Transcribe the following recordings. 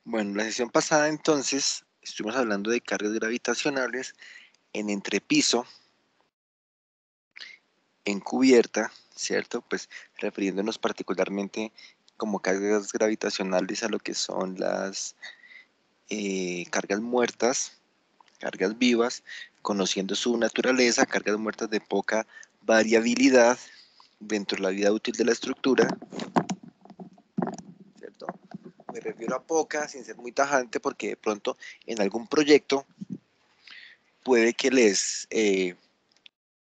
Bueno, en la sesión pasada entonces estuvimos hablando de cargas gravitacionales en entrepiso, en cubierta, ¿cierto? Pues refiriéndonos particularmente como cargas gravitacionales a lo que son las cargas muertas, cargas vivas, conociendo su naturaleza, cargas muertas de poca variabilidad dentro de la vida útil de la estructura, ¿cierto? Me refiero a poca, sin ser muy tajante, porque de pronto en algún proyecto puede que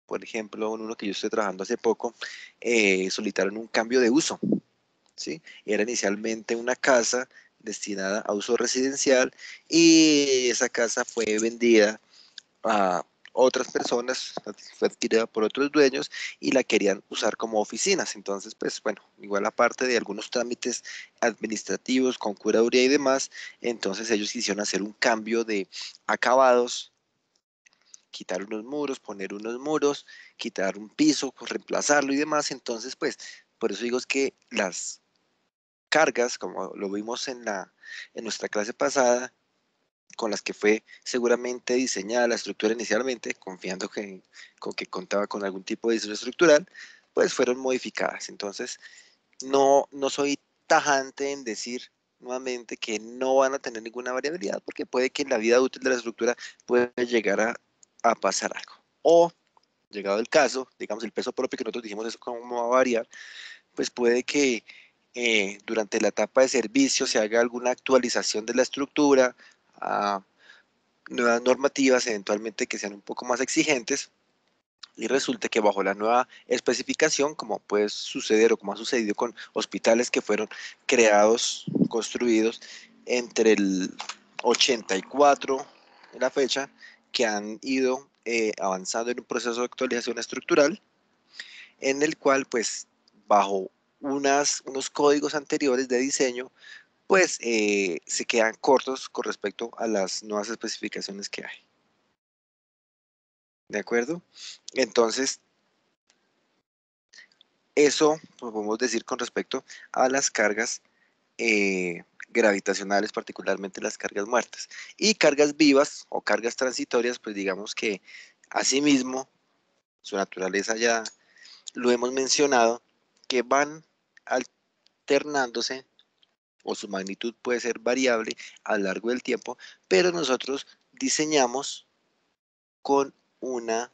por ejemplo, en uno que yo estoy trabajando hace poco, solicitaron un cambio de uso, ¿sí? Era inicialmente una casa destinada a uso residencial y esa casa fue vendida a otras personas, fue adquirida por otros dueños y la querían usar como oficinas. Entonces, pues bueno, igual aparte de algunos trámites administrativos con curaduría y demás, entonces ellos quisieron hacer un cambio de acabados, quitar unos muros, poner unos muros, quitar un piso, pues, reemplazarlo y demás. Entonces, pues, por eso digo es que las cargas, como lo vimos en nuestra clase pasada, con las que fue seguramente diseñada la estructura inicialmente, confiando con que contaba con algún tipo de diseño estructural, pues fueron modificadas. Entonces, no soy tajante en decir nuevamente que no van a tener ninguna variabilidad, porque puede que en la vida útil de la estructura pueda llegar a pasar algo. O, llegado el caso, digamos el peso propio que nosotros dijimos eso cómo va a variar, pues puede que durante la etapa de servicio se haga alguna actualización de la estructura, a nuevas normativas eventualmente que sean un poco más exigentes y resulte que bajo la nueva especificación, como puede suceder o como ha sucedido con hospitales que fueron creados, construidos entre el 84 en la fecha, que han ido avanzando en un proceso de actualización estructural, en el cual pues bajo unos códigos anteriores de diseño, pues se quedan cortos con respecto a las nuevas especificaciones que hay. ¿De acuerdo? Entonces, eso pues, podemos decir con respecto a las cargas gravitacionales, particularmente las cargas muertas. Y cargas vivas o cargas transitorias, pues digamos que asimismo, su naturaleza ya lo hemos mencionado, que van alternándose o su magnitud puede ser variable a lo largo del tiempo, pero nosotros diseñamos con una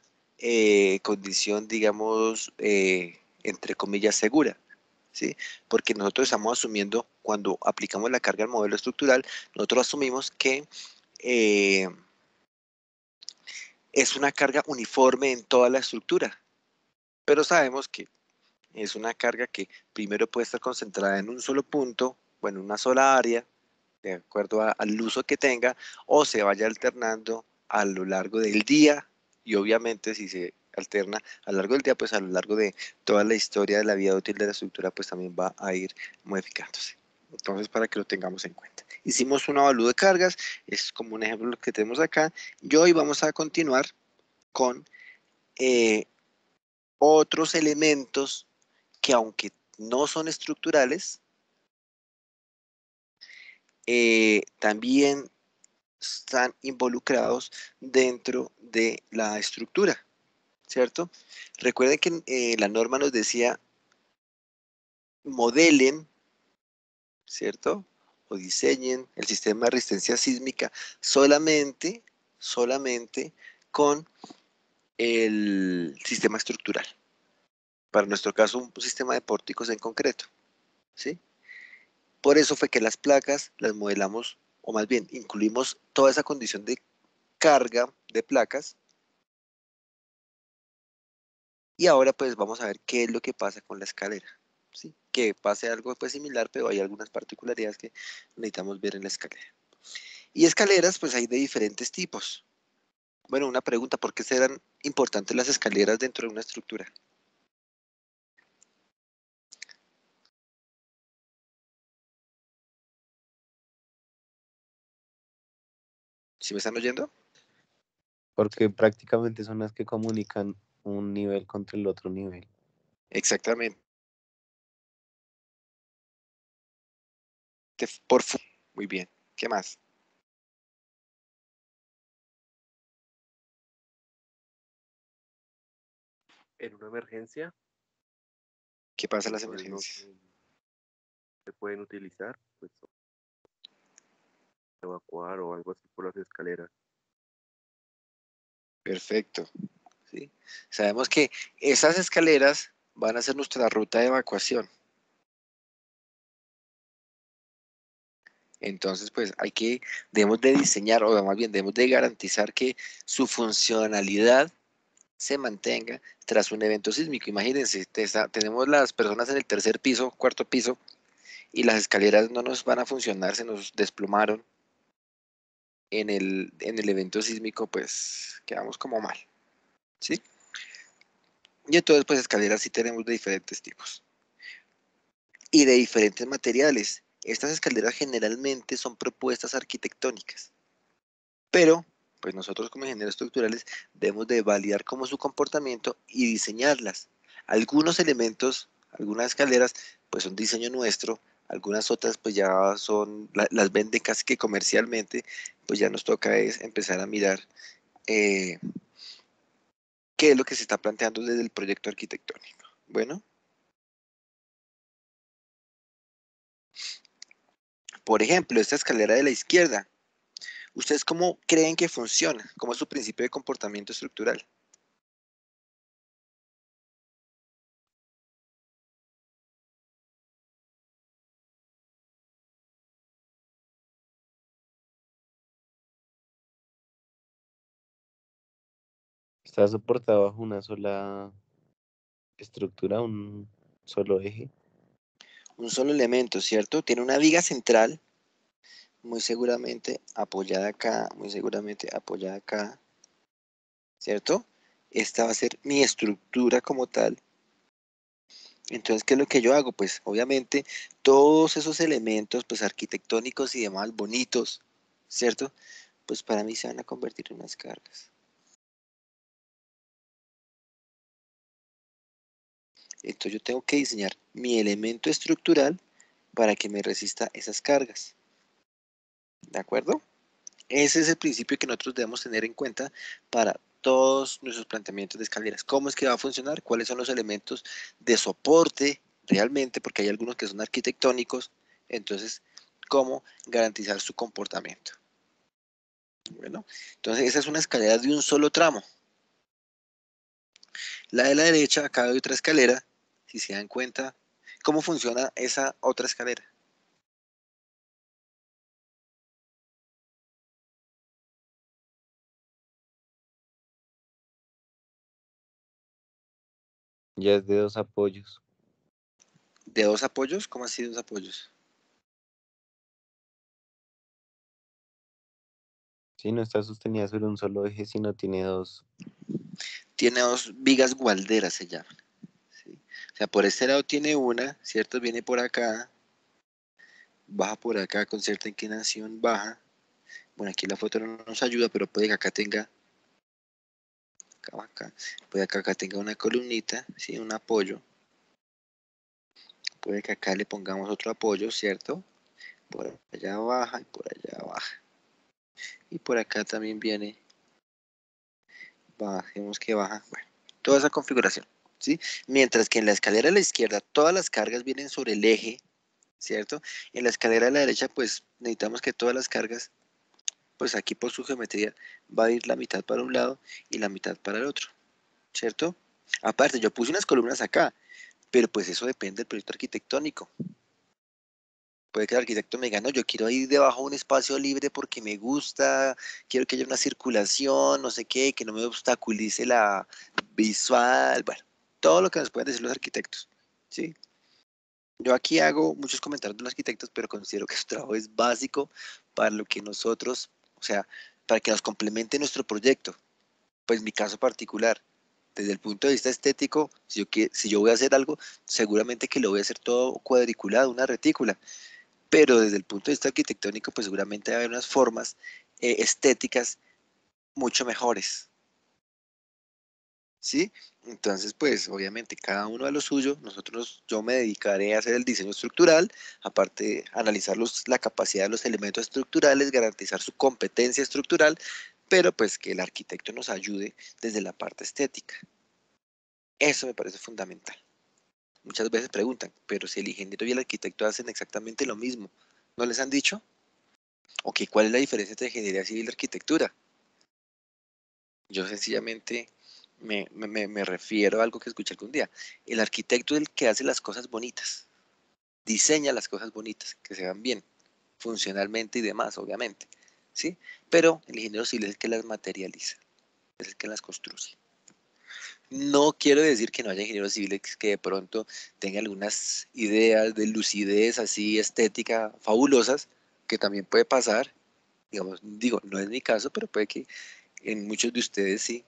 condición, digamos, entre comillas, segura, ¿sí? Porque nosotros estamos asumiendo, cuando aplicamos la carga al modelo estructural, nosotros asumimos que eh, es una carga uniforme en toda la estructura, pero sabemos que es una carga que primero puede estar concentrada en un solo punto o en una sola área, de acuerdo al uso que tenga, o se vaya alternando a lo largo del día y obviamente si se alterna a lo largo del día, pues a lo largo de toda la historia de la vida útil de la estructura, pues también va a ir modificándose. Entonces, para que lo tengamos en cuenta. Hicimos un avalúo de cargas, es como un ejemplo lo que tenemos acá. Y hoy vamos a continuar con eh, otros elementos que aunque no son estructurales, también están involucrados dentro de la estructura, ¿cierto? Recuerden que la norma nos decía modelen, ¿cierto? O diseñen el sistema de resistencia sísmica solamente con el sistema estructural. Para nuestro caso, un sistema de pórticos en concreto, ¿sí? Por eso fue que las placas las modelamos, o más bien, incluimos toda esa condición de carga de placas. Y ahora pues vamos a ver qué es lo que pasa con la escalera, ¿sí? Que pase algo pues similar, pero hay algunas particularidades que necesitamos ver en la escalera. Y escaleras pues hay de diferentes tipos. Bueno, una pregunta, ¿por qué serán importantes las escaleras dentro de una estructura? ¿Sí me están oyendo? Porque prácticamente son las que comunican un nivel contra el otro nivel. Exactamente. Por muy bien. ¿Qué más? En una emergencia, ¿Qué pasa en las entonces no emergencias? se pueden utilizar, pues, evacuar o algo así por las escaleras. Perfecto. ¿Sí? Sabemos que esas escaleras van a ser nuestra ruta de evacuación. Entonces, pues debemos de diseñar, o más bien debemos de garantizar que su funcionalidad se mantenga tras un evento sísmico. Imagínense, tenemos las personas en el tercer piso, cuarto piso, y las escaleras no nos van a funcionar, se nos desplomaron en el evento sísmico, pues quedamos como mal, ¿sí? Y entonces, pues escaleras sí tenemos de diferentes tipos y de diferentes materiales. Estas escaleras generalmente son propuestas arquitectónicas, pero pues nosotros como ingenieros estructurales debemos de validar cómo es su comportamiento y diseñarlas. Algunos elementos, algunas escaleras, pues son diseño nuestro, algunas otras pues ya las venden casi que comercialmente, pues ya nos toca es empezar a mirar eh, qué es lo que se está planteando desde el proyecto arquitectónico. Bueno, por ejemplo, esta escalera de la izquierda, ¿ustedes cómo creen que funciona? ¿Cómo es su principio de comportamiento estructural? Está soportado bajo una sola estructura, un solo eje. Un solo elemento, ¿cierto? Tiene una viga central, muy seguramente apoyada acá, muy seguramente apoyada acá, ¿cierto? Esta va a ser mi estructura como tal. Entonces, ¿qué es lo que yo hago? Pues obviamente todos esos elementos pues arquitectónicos y demás bonitos, ¿cierto? Pues para mí se van a convertir en unas cargas. Entonces yo tengo que diseñar mi elemento estructural para que me resista esas cargas. ¿De acuerdo? Ese es el principio que nosotros debemos tener en cuenta para todos nuestros planteamientos de escaleras. ¿Cómo es que va a funcionar? ¿Cuáles son los elementos de soporte realmente? Porque hay algunos que son arquitectónicos. Entonces, ¿cómo garantizar su comportamiento? Bueno, entonces esa es una escalera de un solo tramo. La de la derecha, acá hay otra escalera. Si se dan cuenta, ¿cómo funciona esa otra escalera? Ya es de dos apoyos. ¿De dos apoyos? ¿Cómo así dos apoyos? Sí, no está sostenida sobre un solo eje, sino tiene dos. Tiene dos vigas gualderas, se llaman. ¿Sí? O sea, por este lado tiene una, ¿cierto? Viene por acá, baja por acá con cierta inclinación, baja. Bueno, aquí la foto no nos ayuda, pero puede que acá tenga, acá, puede que acá tenga una columnita, ¿sí? Un apoyo. Puede que acá le pongamos otro apoyo, ¿cierto? Por allá baja y por allá baja. Y por acá también viene, bajemos que baja. Bueno, toda esa configuración, ¿sí? Mientras que en la escalera a la izquierda todas las cargas vienen sobre el eje, ¿cierto? En la escalera a la derecha, pues necesitamos que todas las cargas, pues aquí por su geometría, va a ir la mitad para un lado y la mitad para el otro, ¿cierto? Aparte, yo puse unas columnas acá, pero pues eso depende del proyecto arquitectónico. Puede que el arquitecto me diga, no, yo quiero ir debajo de un espacio libre porque me gusta, quiero que haya una circulación, no sé qué, que no me obstaculice la visual, bueno, todo lo que nos pueden decir los arquitectos, ¿sí? Yo aquí hago muchos comentarios de los arquitectos, pero considero que su trabajo es básico para lo que nosotros, o sea, para que nos complemente nuestro proyecto. Pues mi caso particular, desde el punto de vista estético, si yo voy a hacer algo, seguramente que lo voy a hacer todo cuadriculado, una retícula, pero desde el punto de vista arquitectónico, pues seguramente va a haber unas formas estéticas mucho mejores, ¿sí? Entonces, pues obviamente cada uno a lo suyo, yo me dedicaré a hacer el diseño estructural, aparte analizar la capacidad de los elementos estructurales, garantizar su competencia estructural, pero pues que el arquitecto nos ayude desde la parte estética. Eso me parece fundamental. Muchas veces preguntan, pero si el ingeniero y el arquitecto hacen exactamente lo mismo, ¿no les han dicho? Ok, ¿cuál es la diferencia entre ingeniería civil y arquitectura? Yo sencillamente me refiero a algo que escuché algún día. El arquitecto es el que hace las cosas bonitas, diseña las cosas bonitas, que se vean bien, funcionalmente y demás, obviamente, ¿sí? Pero el ingeniero civil es el que las materializa, es el que las construye. No quiero decir que no haya ingenieros civiles que de pronto tengan algunas ideas de lucidez así estética fabulosas, que también puede pasar, digamos, digo, no es mi caso, pero puede que en muchos de ustedes sí,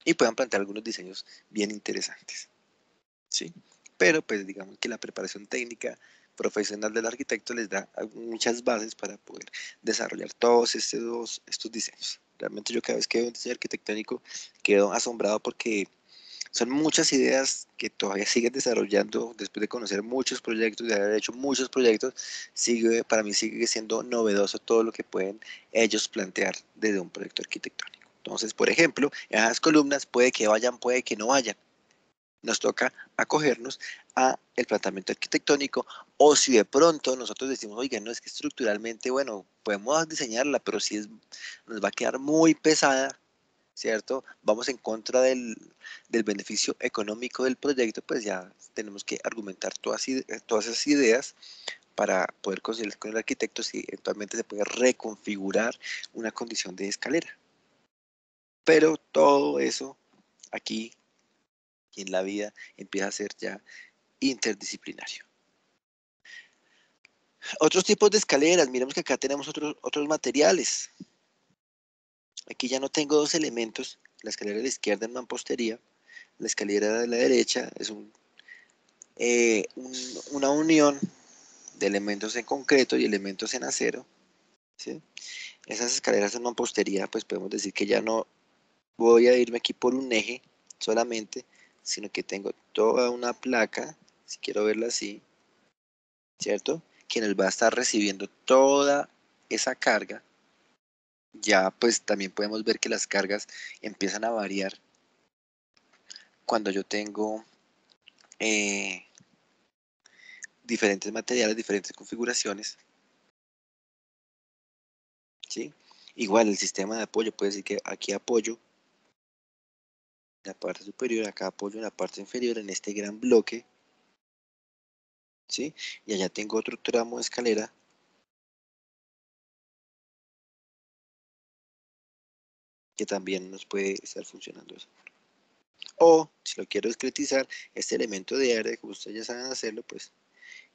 y puedan plantear algunos diseños bien interesantes, ¿sí? Pero pues digamos que la preparación técnica profesional del arquitecto les da muchas bases para poder desarrollar todos estos diseños. Realmente yo cada vez que veo un diseño arquitectónico quedo asombrado porque son muchas ideas que todavía siguen desarrollando después de conocer muchos proyectos, de haber hecho muchos proyectos, para mí sigue siendo novedoso todo lo que pueden ellos plantear desde un proyecto arquitectónico. Entonces, por ejemplo, en las columnas puede que vayan, puede que no vayan. Nos toca acogernos a el planteamiento arquitectónico, o si de pronto nosotros decimos, oiga, no es que estructuralmente, bueno, podemos diseñarla, pero si nos va a quedar muy pesada, ¿cierto? Vamos en contra del beneficio económico del proyecto, pues ya tenemos que argumentar todas esas ideas para poder conseguir con el arquitecto si eventualmente se puede reconfigurar una condición de escalera. Pero todo eso aquí y en la vida empieza a ser ya interdisciplinario. Otros tipos de escaleras, miremos que acá tenemos otros materiales. Aquí ya no tengo dos elementos, la escalera de la izquierda en mampostería, la escalera de la derecha es una unión de elementos en concreto y elementos en acero, ¿sí? Esas escaleras en mampostería, pues podemos decir que ya no voy a irme aquí por un eje solamente, sino que tengo toda una placa, si quiero verla así, ¿cierto? Que nos va a estar recibiendo toda esa carga. Ya pues también podemos ver que las cargas empiezan a variar cuando yo tengo eh, diferentes materiales, diferentes configuraciones, ¿sí? Igual el sistema de apoyo, puede decir que aquí apoyo en la parte superior, acá apoyo en la parte inferior, en este gran bloque, ¿sí? Y allá tengo otro tramo de escalera que también nos puede estar funcionando eso. O, si lo quiero discretizar, este elemento de área, como ustedes ya saben hacerlo, pues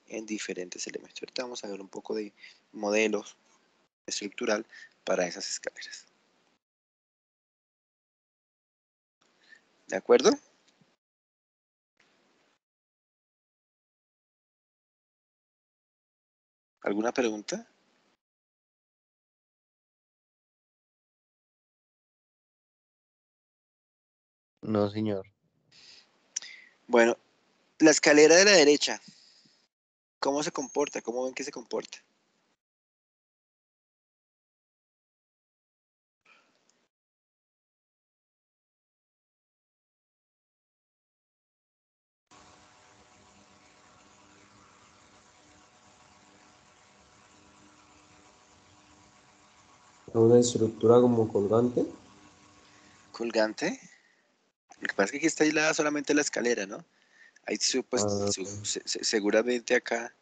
en diferentes elementos. Ahorita vamos a ver un poco de modelos estructural para esas escaleras. ¿De acuerdo? ¿Alguna pregunta? No, señor. Bueno, la escalera de la derecha, ¿cómo se comporta? ¿Cómo ven que se comporta? Una estructura como colgante. Colgante. Lo que pasa es que aquí está aislada solamente la escalera, ¿no? Ahí pues, Ah, seguramente acá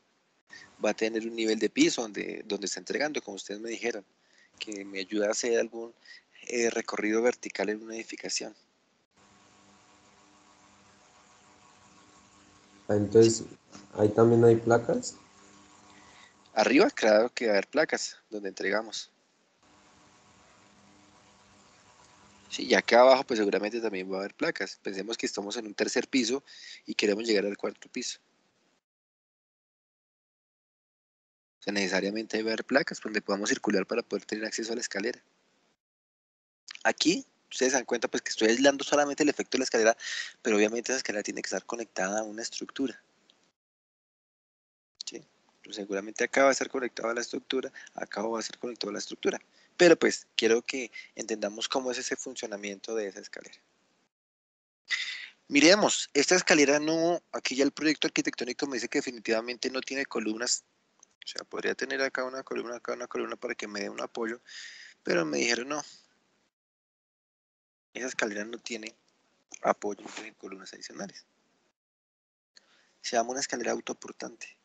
va a tener un nivel de piso donde está entregando, como ustedes me dijeron, que me ayuda a hacer algún recorrido vertical en una edificación. ¿Sí? entonces, ahí también hay placas. Arriba, claro que va a haber placas donde entregamos. Sí, y acá abajo, pues seguramente también va a haber placas. Pensemos que estamos en un tercer piso y queremos llegar al cuarto piso. O sea, necesariamente debe haber placas donde podamos circular para poder tener acceso a la escalera. Aquí ustedes se dan cuenta pues que estoy aislando solamente el efecto de la escalera, pero obviamente esa escalera tiene que estar conectada a una estructura. ¿Sí? Pues seguramente acá va a estar conectado a la estructura, acá va a estar conectado a la estructura. Pero pues quiero que entendamos cómo es ese funcionamiento de esa escalera. Miremos, esta escalera no, aquí ya el proyecto arquitectónico me dice que definitivamente no tiene columnas. O sea, podría tener acá una columna para que me dé un apoyo, pero me dijeron no, esa escalera no tiene apoyo, no tiene columnas adicionales. Se llama una escalera autoportante.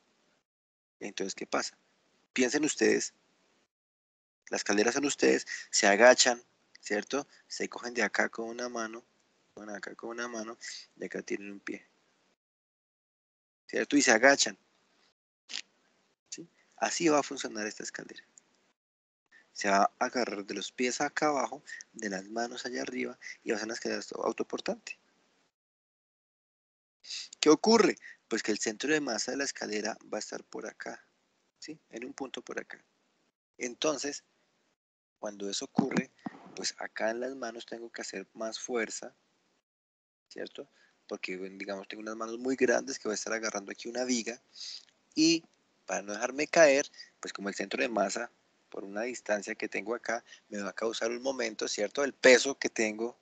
Entonces, ¿qué pasa? Piensen ustedes, las escaleras son ustedes, se agachan, ¿cierto? Se cogen de acá con una mano, bueno, acá con una mano, y acá tienen un pie, ¿cierto? Y se agachan, ¿sí? Así va a funcionar esta escalera. Se va a agarrar de los pies acá abajo, de las manos allá arriba, y va a ser una escalera autoportante. ¿Qué ocurre? Pues que el centro de masa de la escalera va a estar por acá, ¿sí? En un punto por acá. Entonces, cuando eso ocurre, pues acá en las manos tengo que hacer más fuerza, ¿cierto? Porque, digamos, tengo unas manos muy grandes que voy a estar agarrando aquí una viga y para no dejarme caer, pues como el centro de masa, por una distancia que tengo acá, me va a causar un momento, ¿cierto? El peso que tengo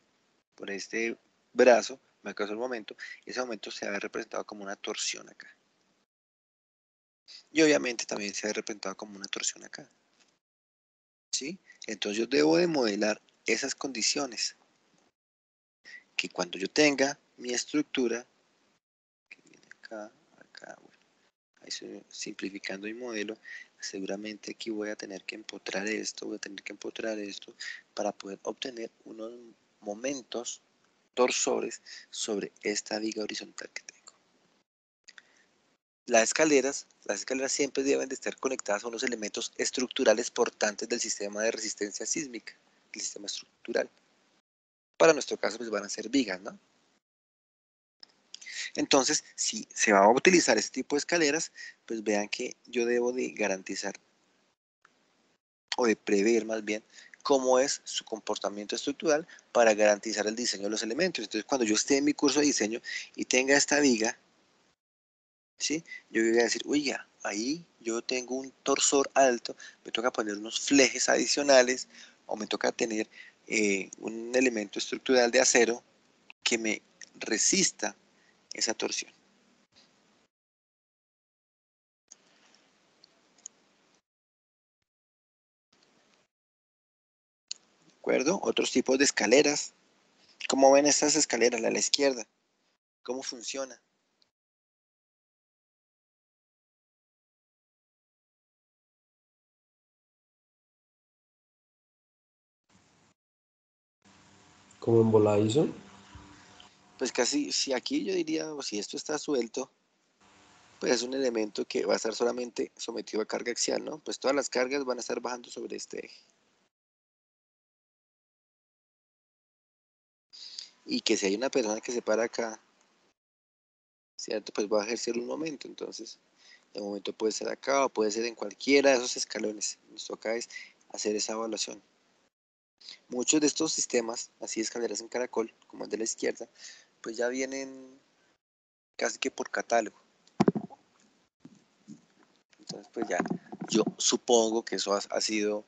por este brazo me causó un momento y ese momento se ha representado como una torsión acá. Y obviamente también se ha representado como una torsión acá, ¿sí? Entonces yo debo de modelar esas condiciones que cuando yo tenga mi estructura, que viene acá, acá, bueno, ahí estoy simplificando mi modelo, seguramente aquí voy a tener que empotrar esto, para poder obtener unos momentos torsores sobre esta viga horizontal que tengo. Las escaleras siempre deben de estar conectadas a unos elementos estructurales portantes del sistema de resistencia sísmica, el sistema estructural. Para nuestro caso, pues van a ser vigas, ¿no? Entonces, si se va a utilizar este tipo de escaleras, pues vean que yo debo de garantizar, o de prever más bien, cómo es su comportamiento estructural para garantizar el diseño de los elementos. Entonces, cuando yo esté en mi curso de diseño y tenga esta viga, ¿sí? Yo voy a decir, uy, ya, ahí yo tengo un torsor alto, me toca poner unos flejes adicionales o me toca tener un elemento estructural de acero que me resista esa torsión. ¿De acuerdo? Otros tipos de escaleras. ¿Cómo ven estas escaleras? La de la izquierda. ¿Cómo funciona? ¿Como en voladizo? Pues casi, si aquí yo diría, o si esto está suelto, pues es un elemento que va a estar solamente sometido a carga axial, ¿no? Pues todas las cargas van a estar bajando sobre este eje. Y que si hay una persona que se para acá, ¿cierto? Pues va a ejercer un momento, entonces el momento puede ser acá o puede ser en cualquiera de esos escalones. Nos toca es hacer esa evaluación. Muchos de estos sistemas, así escaleras en caracol, como el de la izquierda, pues ya vienen casi que por catálogo. Entonces, pues ya, yo supongo que eso ha sido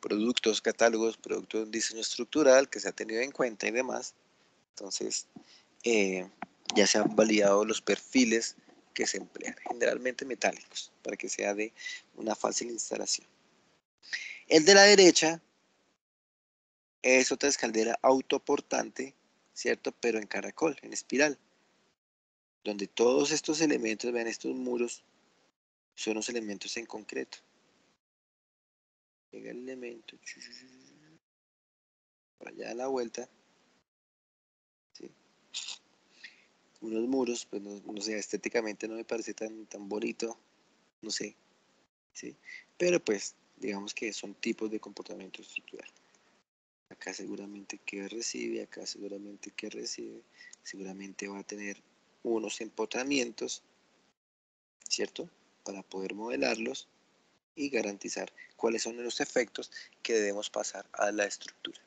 productos, catálogos, productos de diseño estructural que se ha tenido en cuenta y demás. Entonces, ya se han validado los perfiles que se emplean, generalmente metálicos, para que sea de una fácil instalación. El de la derecha es otra escalera autoportante, ¿cierto? Pero en caracol, en espiral, donde todos estos elementos, vean, estos muros, son los elementos en concreto. Llega el elemento, por allá a la vuelta, ¿sí? Unos muros, pues no sé, estéticamente no me parece tan bonito, no sé, ¿sí? Pero pues, digamos que son tipos de comportamiento estructural. Acá seguramente que recibe, acá seguramente que recibe, seguramente va a tener unos empotramientos, ¿cierto? Para poder modelarlos y garantizar cuáles son los efectos que debemos pasar a la estructura.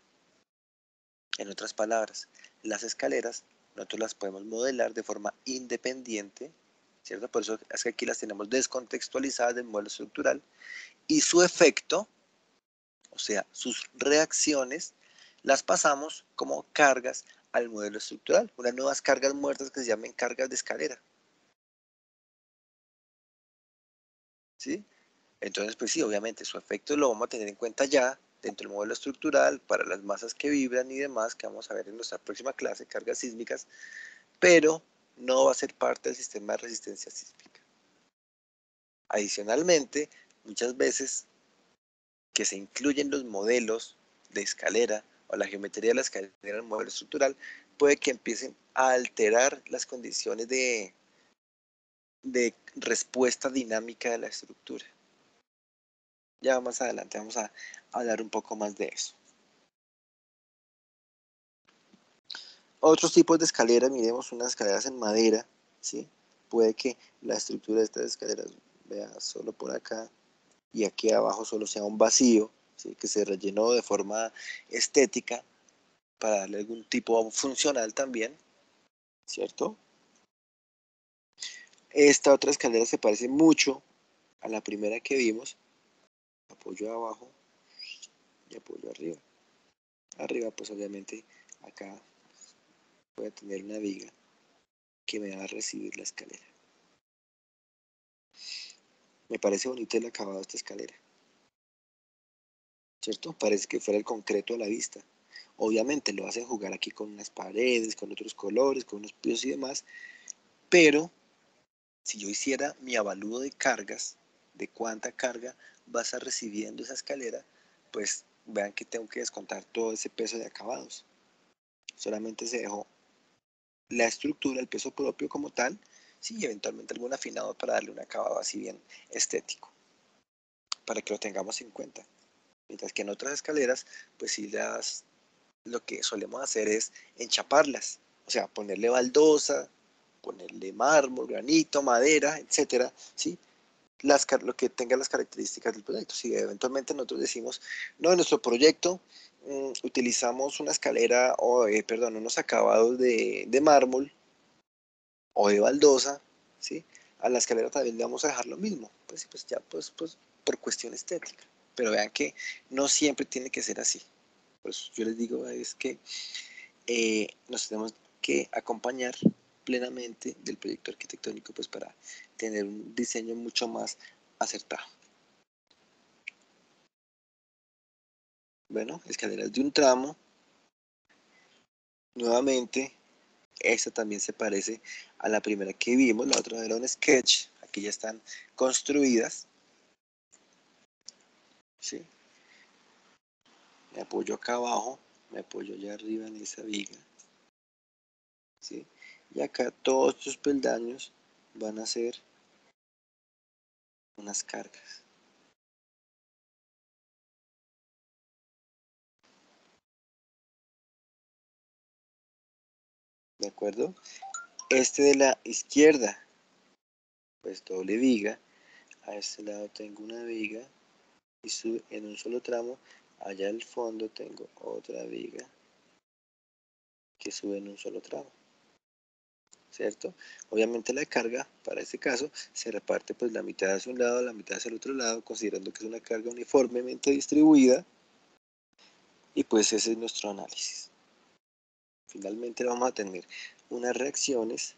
En otras palabras, las escaleras nosotros las podemos modelar de forma independiente, ¿cierto? Por eso es que aquí las tenemos descontextualizadas del modelo estructural y su efecto, o sea, sus reacciones, las pasamos como cargas al modelo estructural, unas nuevas cargas muertas que se llaman cargas de escalera. ¿Sí? Entonces, pues sí, obviamente su efecto lo vamos a tener en cuenta ya dentro del modelo estructural para las masas que vibran y demás, que vamos a ver en nuestra próxima clase, cargas sísmicas, pero no va a ser parte del sistema de resistencia sísmica. Adicionalmente, muchas veces que se incluyen los modelos de escalera o la geometría de la escalera en el modelo estructural, puede que empiecen a alterar las condiciones de respuesta dinámica de la estructura. Ya más adelante vamos a hablar un poco más de eso. Otros tipos de escaleras, miremos unas escaleras en madera, ¿sí? Puede que la estructura de estas escaleras, vea, solo por acá y aquí abajo solo sea un vacío, ¿sí? Que se rellenó de forma estética para darle algún tipo funcional también, ¿cierto? Esta otra escalera se parece mucho a la primera que vimos, apoyo abajo y apoyo arriba. Arriba, pues obviamente acá voy a tener una viga que me va a recibir la escalera. Me parece bonito el acabado de esta escalera, ¿cierto? Parece que fuera el concreto a la vista. Obviamente lo hacen jugar aquí con unas paredes, con otros colores, con unos pisos y demás, pero si yo hiciera mi avalúo de cargas, de cuánta carga va a estar recibiendo esa escalera, pues vean que tengo que descontar todo ese peso de acabados. Solamente se dejó la estructura, el peso propio como tal, sí, y eventualmente algún afinado para darle un acabado así bien estético, para que lo tengamos en cuenta. Mientras que en otras escaleras, pues sí lo que solemos hacer es enchaparlas, o sea, ponerle baldosa, ponerle mármol, granito, madera, etcétera, ¿sí? Lo que tenga las características del proyecto. Si eventualmente nosotros decimos, no, en nuestro proyecto utilizamos una escalera, o perdón, unos acabados de mármol o de baldosa, ¿sí? A la escalera también le vamos a dejar lo mismo, pues ya pues por cuestión estética. Pero vean que no siempre tiene que ser así. Pues yo les digo es que nos tenemos que acompañar plenamente del proyecto arquitectónico pues para tener un diseño mucho más acertado. Bueno, escaleras de un tramo. Nuevamente, esta también se parece a la primera que vimos, la otra era un sketch. Aquí ya están construidas. ¿Sí? Me apoyo acá abajo, me apoyo allá arriba en esa viga. ¿Sí? Y acá todos estos peldaños van a ser unas cargas. ¿De acuerdo? Este de la izquierda, pues doble viga. A este lado tengo una viga y en un solo tramo, allá al fondo tengo otra viga que sube en un solo tramo, ¿cierto? Obviamente la carga, para este caso, se reparte pues la mitad hacia un lado, la mitad hacia el otro lado, considerando que es una carga uniformemente distribuida, y pues ese es nuestro análisis. Finalmente vamos a tener unas reacciones,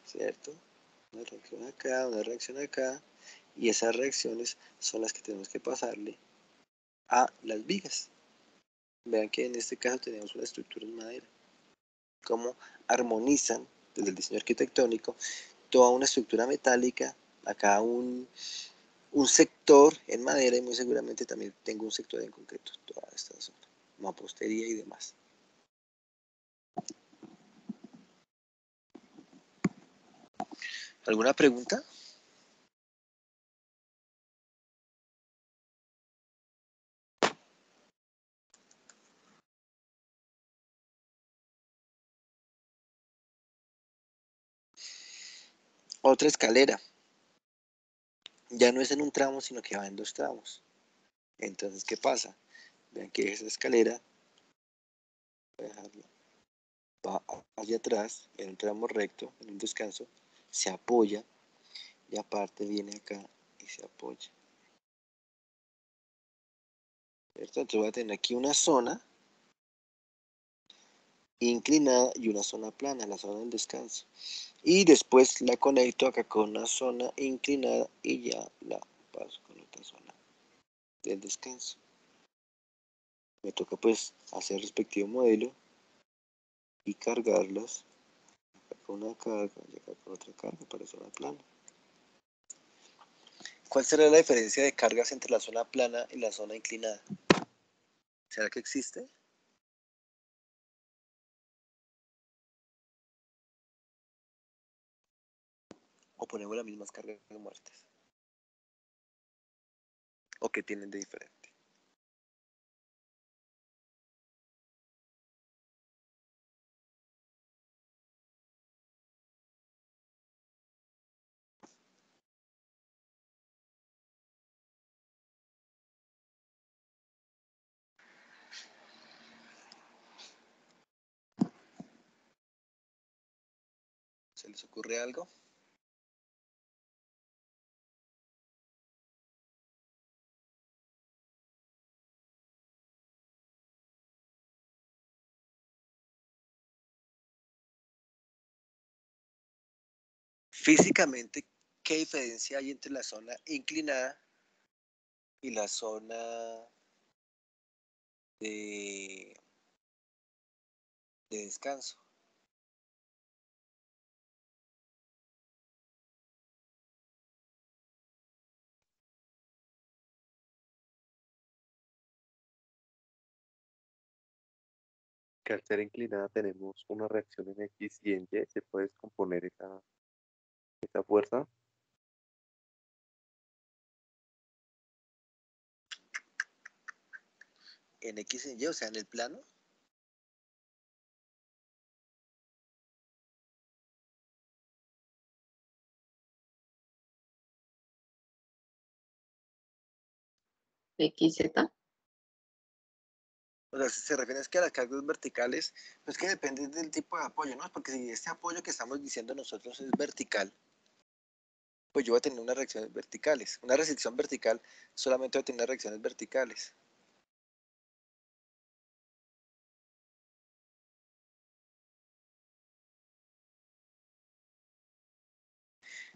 ¿cierto? Una reacción acá, y esas reacciones son las que tenemos que pasarle a las vigas. Vean que en este caso tenemos una estructura en madera. Cómo armonizan desde el diseño arquitectónico toda una estructura metálica, acá un sector en madera y muy seguramente también tengo un sector en concreto, toda esta zona, mampostería y demás. ¿Alguna pregunta? Otra escalera. Ya no es en un tramo, sino que va en dos tramos. Entonces, ¿qué pasa? Vean que esa escalera, voy a dejarla, va hacia atrás, en un tramo recto, en un descanso, se apoya, y aparte viene acá y se apoya. ¿Cierto? Entonces voy a tener aquí una zona inclinada y una zona plana, la zona del descanso. Y después la conecto acá con una zona inclinada y ya la paso con otra zona del descanso. Me toca pues hacer el respectivo modelo y cargarlas acá con una carga y acá con otra carga para zona plana. ¿Cuál será la diferencia de cargas entre la zona plana y la zona inclinada? ¿Será que existe? ¿O ponemos las mismas cargas de muertes? ¿O qué tienen de diferente? ¿Se les ocurre algo? Físicamente, ¿qué diferencia hay entre la zona inclinada y la zona de descanso? Que al ser inclinada tenemos una reacción en X y en Y, se puede descomponer esa fuerza. En X y en Y, o sea, en el plano. XZ. O sea, si se refiere es que a las cargas verticales, pues que depende del tipo de apoyo, ¿no? Porque si este apoyo que estamos diciendo nosotros es vertical, pues yo voy a tener unas reacciones verticales. Una restricción vertical solamente va a tener reacciones verticales.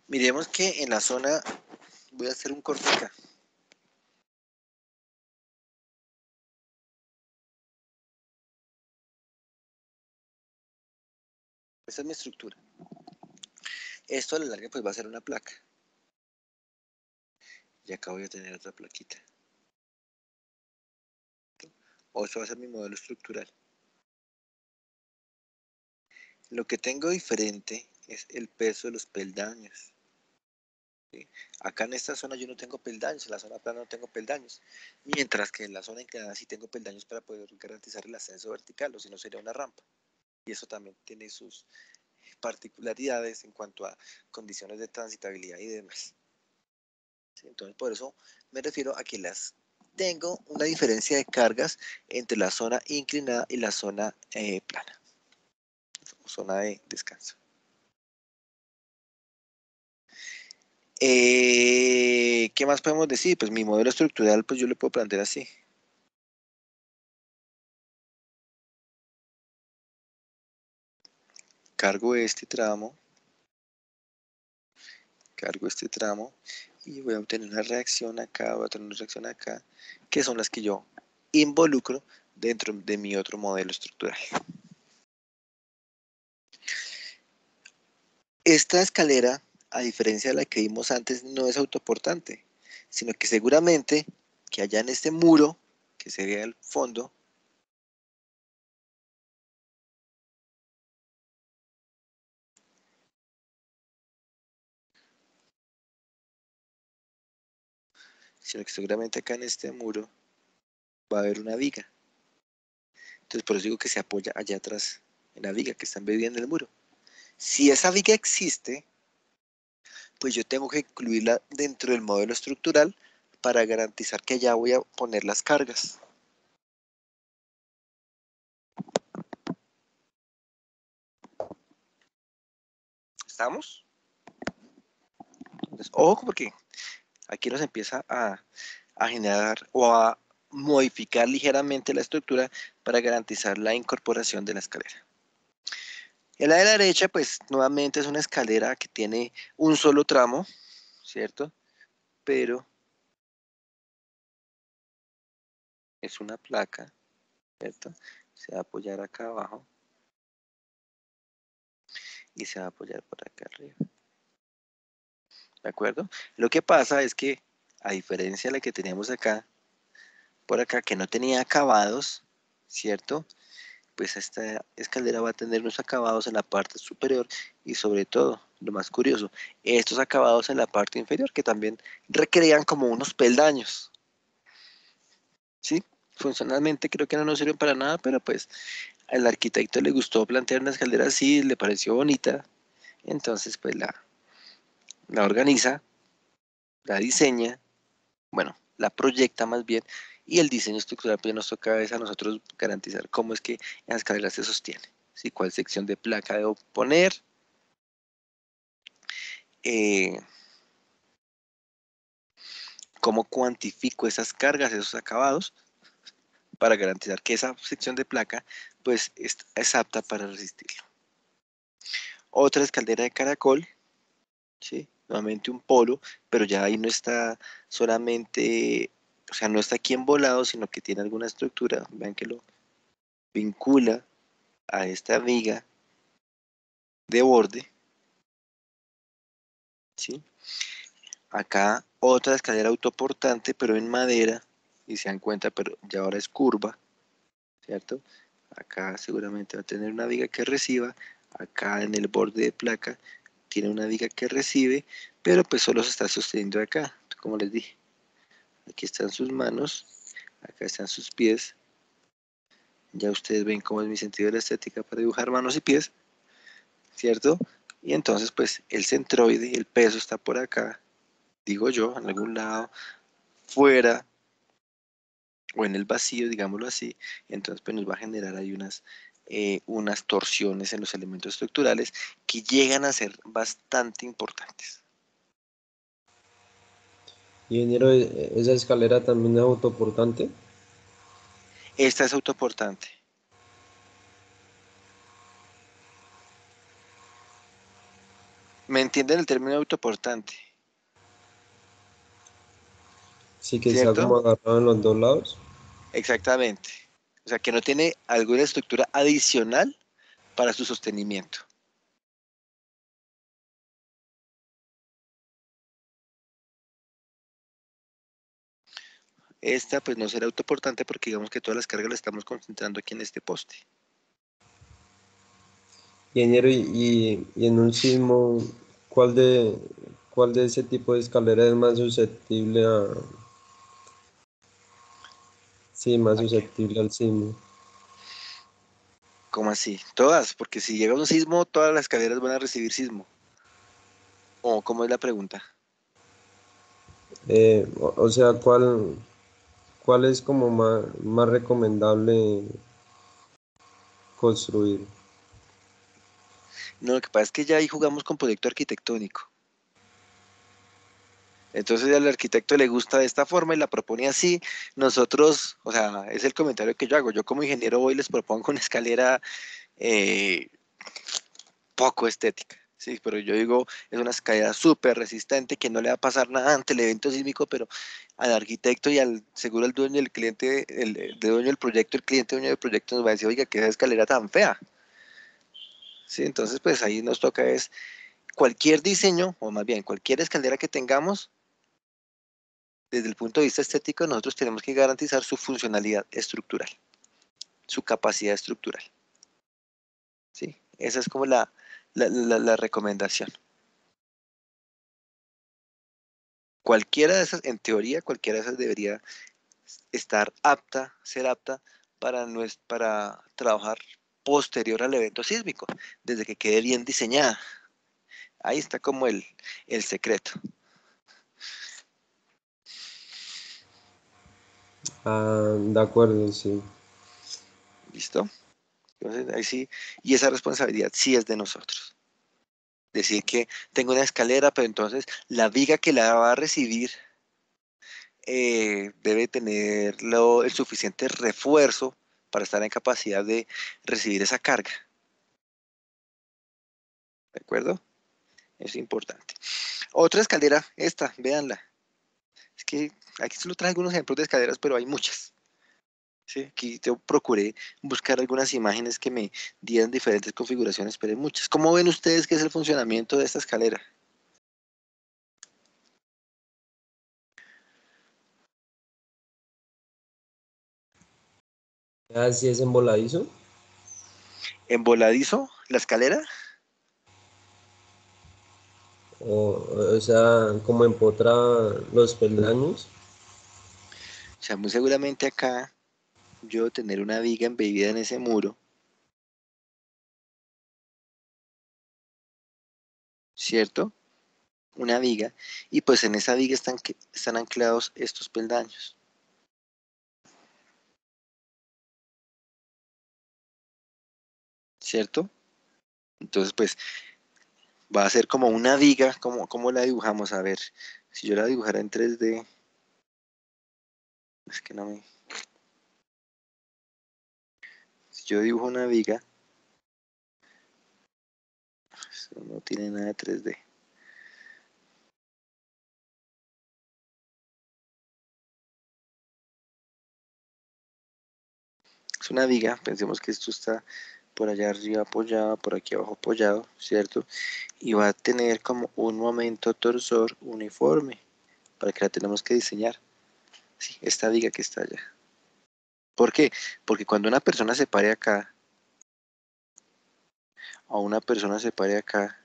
Miremos que en la zona, voy a hacer un corte acá. Esta es mi estructura. Esto a la larga pues va a ser una placa. Y acá voy a tener otra plaquita. O eso va a ser mi modelo estructural. Lo que tengo diferente es el peso de los peldaños. ¿Sí? Acá en esta zona yo no tengo peldaños, en la zona plana no tengo peldaños. Mientras que en la zona inclinada sí tengo peldaños para poder garantizar el ascenso vertical, o si no sería una rampa. Y eso también tiene sus particularidades en cuanto a condiciones de transitabilidad y demás. ¿Sí? Entonces, por eso me refiero a que tengo una diferencia de cargas entre la zona inclinada y la zona plana, o zona de descanso. ¿Qué más podemos decir? Pues mi modelo estructural, pues yo le puedo plantear así. Cargo este tramo y voy a obtener una reacción acá, voy a obtener una reacción acá, que son las que yo involucro dentro de mi otro modelo estructural. Esta escalera, a diferencia de la que vimos antes, no es autoportante, sino que seguramente que allá en este muro, que se ve al fondo, sino que seguramente acá en este muro va a haber una viga. Entonces por eso digo que se apoya allá atrás, en la viga que está embebida en el muro. Si esa viga existe, pues yo tengo que incluirla dentro del modelo estructural para garantizar que allá voy a poner las cargas. ¿Estamos? Entonces, ojo, porque aquí nos empieza a generar o a modificar ligeramente la estructura para garantizar la incorporación de la escalera. En la de la derecha, pues nuevamente es una escalera que tiene un solo tramo, ¿cierto? Pero es una placa, ¿cierto? Se va a apoyar acá abajo y se va a apoyar por acá arriba. ¿De acuerdo? Lo que pasa es que, a diferencia de la que teníamos acá, por acá, que no tenía acabados, ¿cierto? Pues esta escalera va a tener unos acabados en la parte superior y sobre todo, lo más curioso, estos acabados en la parte inferior que también recrean como unos peldaños, ¿sí? Funcionalmente creo que no nos sirven para nada, pero pues al arquitecto le gustó plantear una escalera así, le pareció bonita, entonces pues la organiza, la diseña, bueno, la proyecta más bien, y el diseño estructural pues nos toca es a nosotros garantizar cómo es que la escalera se sostiene, ¿sí? Cuál sección de placa debo poner, eh, cómo cuantifico esas cargas, esos acabados, para garantizar que esa sección de placa pues es apta para resistirlo. Otra escalera de caracol, ¿sí? Nuevamente un polo, pero ya ahí no está solamente, o sea, no está aquí embolado, sino que tiene alguna estructura, vean que lo vincula a esta viga de borde, ¿sí? Acá otra escalera autoportante, pero en madera, y se dan cuenta, pero ya ahora es curva, ¿cierto? Acá seguramente va a tener una viga que reciba, acá en el borde de placa tiene una viga que recibe, pero pues solo se está sosteniendo acá, como les dije. Aquí están sus manos, acá están sus pies. Ya ustedes ven cómo es mi sentido de la estética para dibujar manos y pies, ¿cierto? Y entonces pues el centroide, el peso está por acá, digo yo, en algún lado, fuera o en el vacío, digámoslo así. Entonces pues nos va a generar ahí unas torsiones en los elementos estructurales que llegan a ser bastante importantes. Ingeniero, ¿esa escalera también es autoportante? Esta es autoportante. ¿Me entienden el término autoportante? Sí, que está ¿Cierto? como agarrado en los dos lados. Exactamente. O sea, que no tiene alguna estructura adicional para su sostenimiento. Esta pues no será autoportante porque digamos que todas las cargas las estamos concentrando aquí en este poste. Ingeniero, y en un sismo, ¿cuál de, ¿cuál de ese tipo de escalera es más susceptible a, sí, más ¿A qué? susceptible al sismo? ¿Cómo así? Todas, porque si llega un sismo, todas las escaleras van a recibir sismo. ¿O cómo es la pregunta? O sea, ¿cuál es como más recomendable construir? No, lo que pasa es que ya ahí jugamos con proyecto arquitectónico. Entonces al arquitecto le gusta de esta forma y la propone así. Nosotros, o sea, es el comentario que yo hago. Yo como ingeniero voy y les propongo una escalera eh, poco estética. Sí, pero yo digo, es una escalera súper resistente que no le va a pasar nada ante el evento sísmico, pero al arquitecto y al seguro al dueño del cliente, el dueño del proyecto, el cliente dueño del proyecto nos va a decir, oiga, qué esa escalera tan fea. Sí, entonces pues ahí nos toca es cualquier diseño, o más bien cualquier escalera que tengamos, desde el punto de vista estético, nosotros tenemos que garantizar su funcionalidad estructural, su capacidad estructural. ¿Sí? Esa es como la recomendación. Cualquiera de esas, en teoría, cualquiera de esas debería estar apta, ser apta para trabajar posterior al evento sísmico, desde que quede bien diseñada. Ahí está como el secreto. Ah, de acuerdo, sí. ¿Listo? Entonces, ahí sí, y esa responsabilidad sí es de nosotros. Decir que tengo una escalera, pero entonces la viga que la va a recibir debe tener el suficiente refuerzo para estar en capacidad de recibir esa carga. ¿De acuerdo? Es importante. Otra escalera, esta, véanla. Es que aquí solo traje algunos ejemplos de escaleras, pero hay muchas. ¿Sí? Aquí yo procuré buscar algunas imágenes que me dieran diferentes configuraciones, pero hay muchas. ¿Cómo ven ustedes qué es el funcionamiento de esta escalera? Ah, sí es en voladizo. ¿En voladizo la escalera? O sea, como empotra los peldaños. O sea, muy seguramente acá yo tener una viga embebida en ese muro, ¿cierto? Una viga, y pues en esa viga están anclados estos peldaños, ¿cierto? Entonces, pues va a ser como una viga, ¿cómo la dibujamos? A ver, si yo la dibujara en 3D, es que no me... Si yo dibujo una viga, eso no tiene nada de 3D. Es una viga, pensemos que esto está por allá arriba apoyado, por aquí abajo apoyado, ¿cierto? Y va a tener como un momento torsor uniforme, para que la tenemos que diseñar. Sí, esta viga que está allá. ¿Por qué? Porque cuando una persona se pare acá, o una persona se pare acá,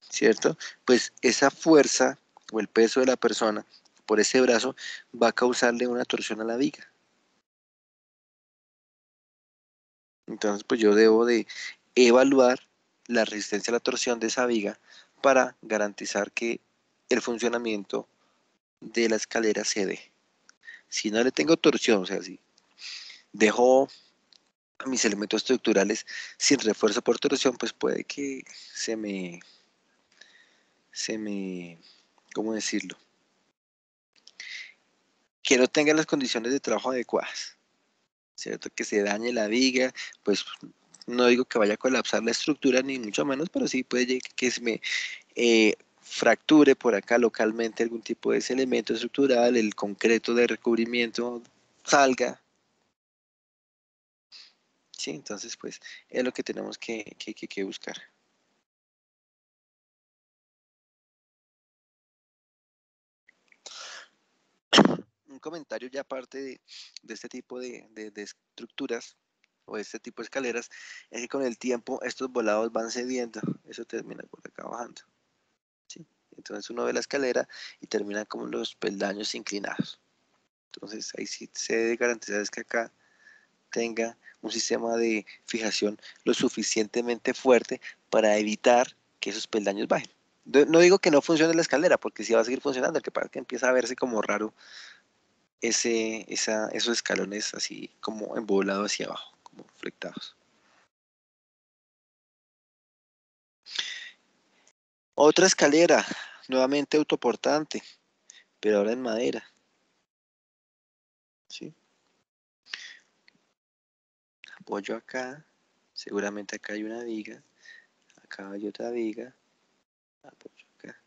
¿cierto? Pues esa fuerza o el peso de la persona por ese brazo va a causarle una torsión a la viga. Entonces, pues yo debo de evaluar la resistencia a la torsión de esa viga para garantizar que el funcionamiento de la escalera se dé. Si no le tengo torsión, o sea, si dejo a mis elementos estructurales sin refuerzo por torsión, pues puede que se me, ¿cómo decirlo? Que no tenga las condiciones de trabajo adecuadas, ¿cierto? Que se dañe la viga, pues no digo que vaya a colapsar la estructura, ni mucho menos, pero sí puede que se me fracture por acá localmente algún tipo de ese elemento estructural, el concreto de recubrimiento salga, ¿sí? Entonces, pues es lo que tenemos que buscar. Un comentario ya aparte de este tipo de estructuras o de este tipo de escaleras es que con el tiempo estos volados van cediendo, eso termina por acá bajando, ¿sí? Entonces uno ve la escalera y termina como los peldaños inclinados. Entonces ahí sí se debe garantizar es que acá tenga un sistema de fijación lo suficientemente fuerte para evitar que esos peldaños bajen. No digo que no funcione la escalera, porque sí va a seguir funcionando, el que pasa es que empieza a verse como raro esos escalones así como embolados hacia abajo, como flectados. Otra escalera, nuevamente autoportante, pero ahora en madera, ¿sí? Apoyo acá, seguramente acá hay una viga, acá hay otra viga, apoyo acá.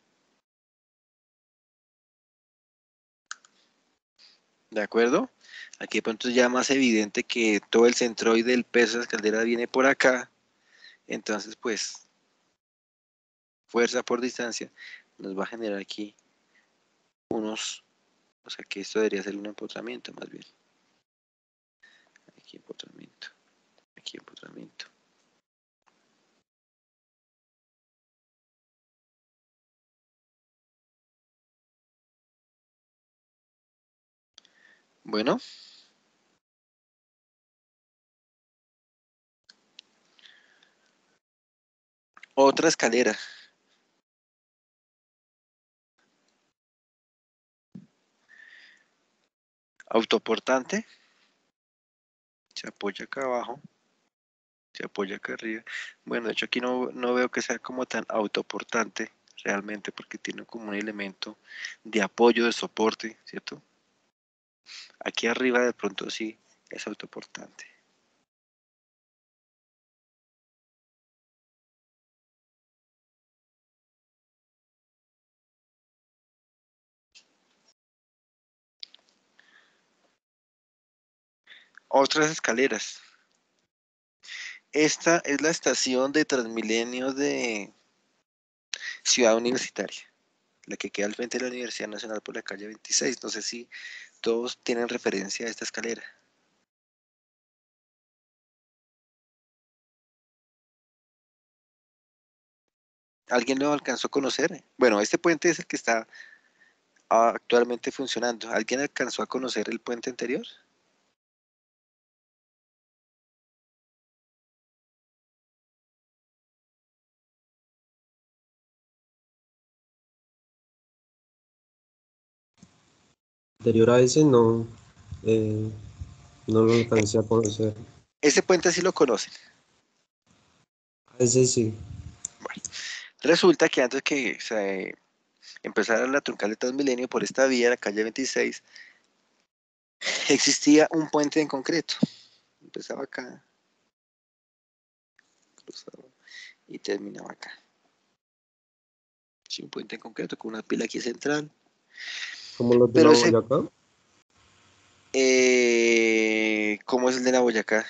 ¿De acuerdo? Aquí de pronto es ya más evidente que todo el centroide del peso de la escalera viene por acá, entonces pues fuerza por distancia nos va a generar aquí unos, o sea que esto debería ser un empotramiento más bien. Aquí empotramiento, aquí empotramiento. Bueno, otra escalera. Autoportante. Se apoya acá abajo. Se apoya acá arriba. Bueno, de hecho aquí no veo que sea como tan autoportante realmente porque tiene como un elemento de apoyo, de soporte, ¿cierto? Aquí arriba de pronto sí es autoportante. Otras escaleras. Esta es la estación de Transmilenio de Ciudad Universitaria, la que queda al frente de la Universidad Nacional por la calle 26. No sé si todos tienen referencia a esta escalera. ¿Alguien lo alcanzó a conocer? Bueno, este puente es el que está actualmente funcionando. ¿Alguien alcanzó a conocer el puente anterior? Anterior a ese eh, no lo Eh, alcancé a conocer. Ese puente sí lo conocen. A ese sí. Bueno, resulta que antes que se empezara la troncal de Transmilenio por esta vía, la calle 26, existía un puente en concreto. Empezaba acá, cruzaba y terminaba acá. Sí, un puente en concreto con una pila aquí central. Como los de la Pero ese, Boyacá, ¿cómo es el de la Boyacá?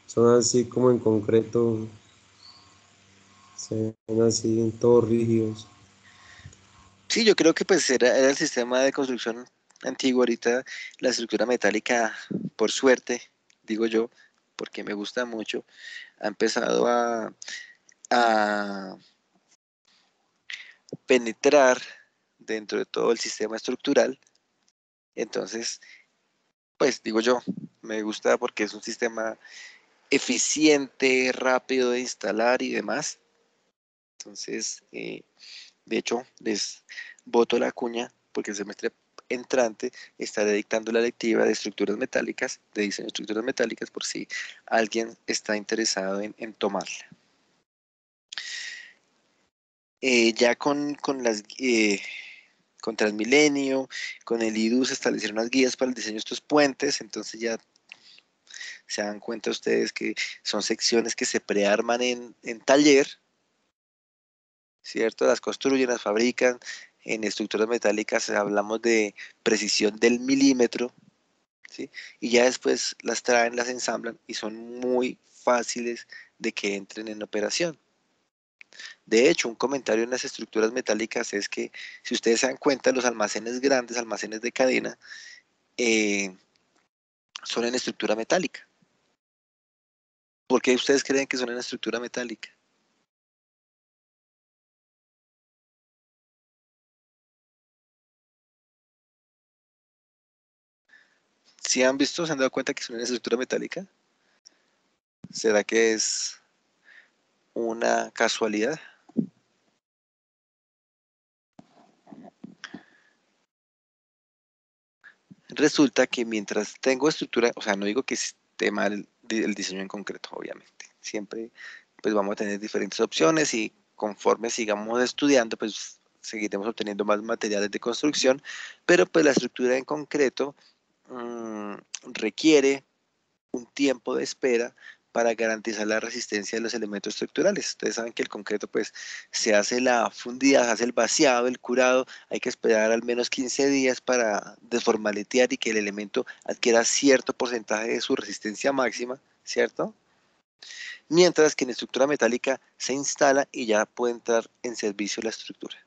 son así como en concreto, se ven así todos rígidos. Sí, yo creo que pues era el sistema de construcción antiguo. Ahorita la estructura metálica, por suerte, digo yo, porque me gusta mucho, ha empezado a penetrar dentro de todo el sistema estructural. Entonces, pues digo yo, me gusta porque es un sistema eficiente, rápido de instalar y demás. Entonces, de hecho, les boto la cuña porque el semestre entrante estaré dictando la lectiva de estructuras metálicas, de diseño de estructuras metálicas, por si alguien está interesado en tomarla. Ya con Transmilenio, con el IDU se establecieron unas guías para el diseño de estos puentes, entonces ya se dan cuenta ustedes que son secciones que se prearman en taller, ¿cierto? Las construyen, las fabrican. En estructuras metálicas hablamos de precisión del milímetro, ¿sí? Y ya después las traen, las ensamblan y son muy fáciles de que entren en operación. De hecho, un comentario en las estructuras metálicas es que si ustedes se dan cuenta, los almacenes grandes, almacenes de cadena, eh, son en estructura metálica. ¿Por qué ustedes creen que son en estructura metálica? ¿Sí han visto, se han dado cuenta que son en estructura metálica? ¿Será que es una casualidad? Resulta que mientras tengo estructura, o sea, no digo que esté mal el diseño en concreto, obviamente. Siempre pues vamos a tener diferentes opciones y conforme sigamos estudiando, pues seguiremos obteniendo más materiales de construcción, pero pues la estructura en concreto mmm, requiere un tiempo de espera para garantizar la resistencia de los elementos estructurales. Ustedes saben que el concreto pues se hace la fundida, se hace el vaciado, el curado, hay que esperar al menos 15 días para desformaletear y que el elemento adquiera cierto porcentaje de su resistencia máxima, ¿cierto? Mientras que en estructura metálica se instala y ya puede entrar en servicio la estructura.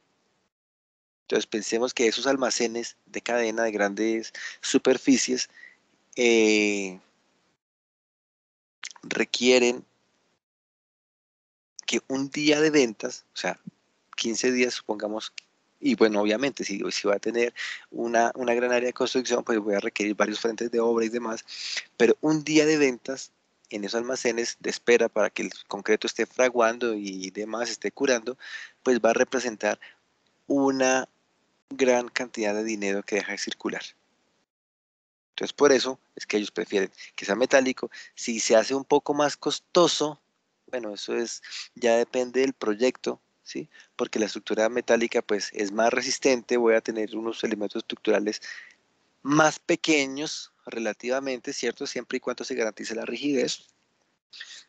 Entonces pensemos que esos almacenes de cadena de grandes superficies eh, requieren que un día de ventas, o sea, 15 días supongamos, y bueno, obviamente, si va a tener una gran área de construcción, pues voy a requerir varios frentes de obra y demás, pero un día de ventas en esos almacenes de espera para que el concreto esté fraguando y demás, esté curando, pues va a representar una gran cantidad de dinero que deja de circular. Entonces, por eso es que ellos prefieren que sea metálico. Si se hace un poco más costoso, bueno, eso ya depende del proyecto, ¿sí? Porque la estructura metálica, pues, es más resistente, voy a tener unos elementos estructurales más pequeños relativamente, ¿cierto? Siempre y cuando se garantice la rigidez,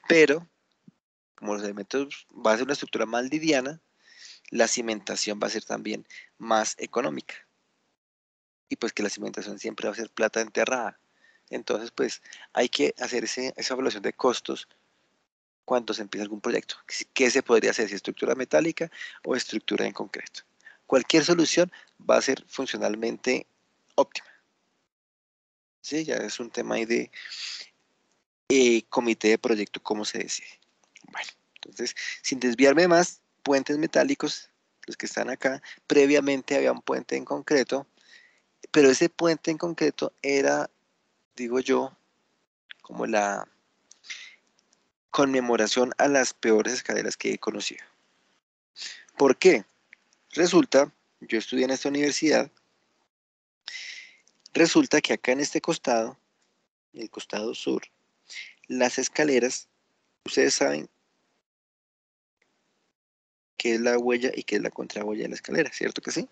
pero como los elementos va a ser una estructura más liviana, la cimentación va a ser también más económica. Y pues que la cimentación siempre va a ser plata enterrada. Entonces, pues hay que hacer esa evaluación de costos cuando se empieza algún proyecto. ¿Qué se podría hacer? Si estructura metálica o estructura en concreto. Cualquier solución va a ser funcionalmente óptima. ¿Sí? Ya es un tema ahí de comité de proyecto, cómo se decide. Bueno, entonces, sin desviarme más, puentes metálicos, los que están acá, previamente había un puente en concreto, pero ese puente en concreto era, digo yo, como la conmemoración a las peores escaleras que he conocido. ¿Por qué? Resulta, yo estudié en esta universidad, resulta que acá en este costado, el costado sur, las escaleras, ustedes saben qué es la huella y qué es la contrahuella de la escalera, ¿cierto que sí?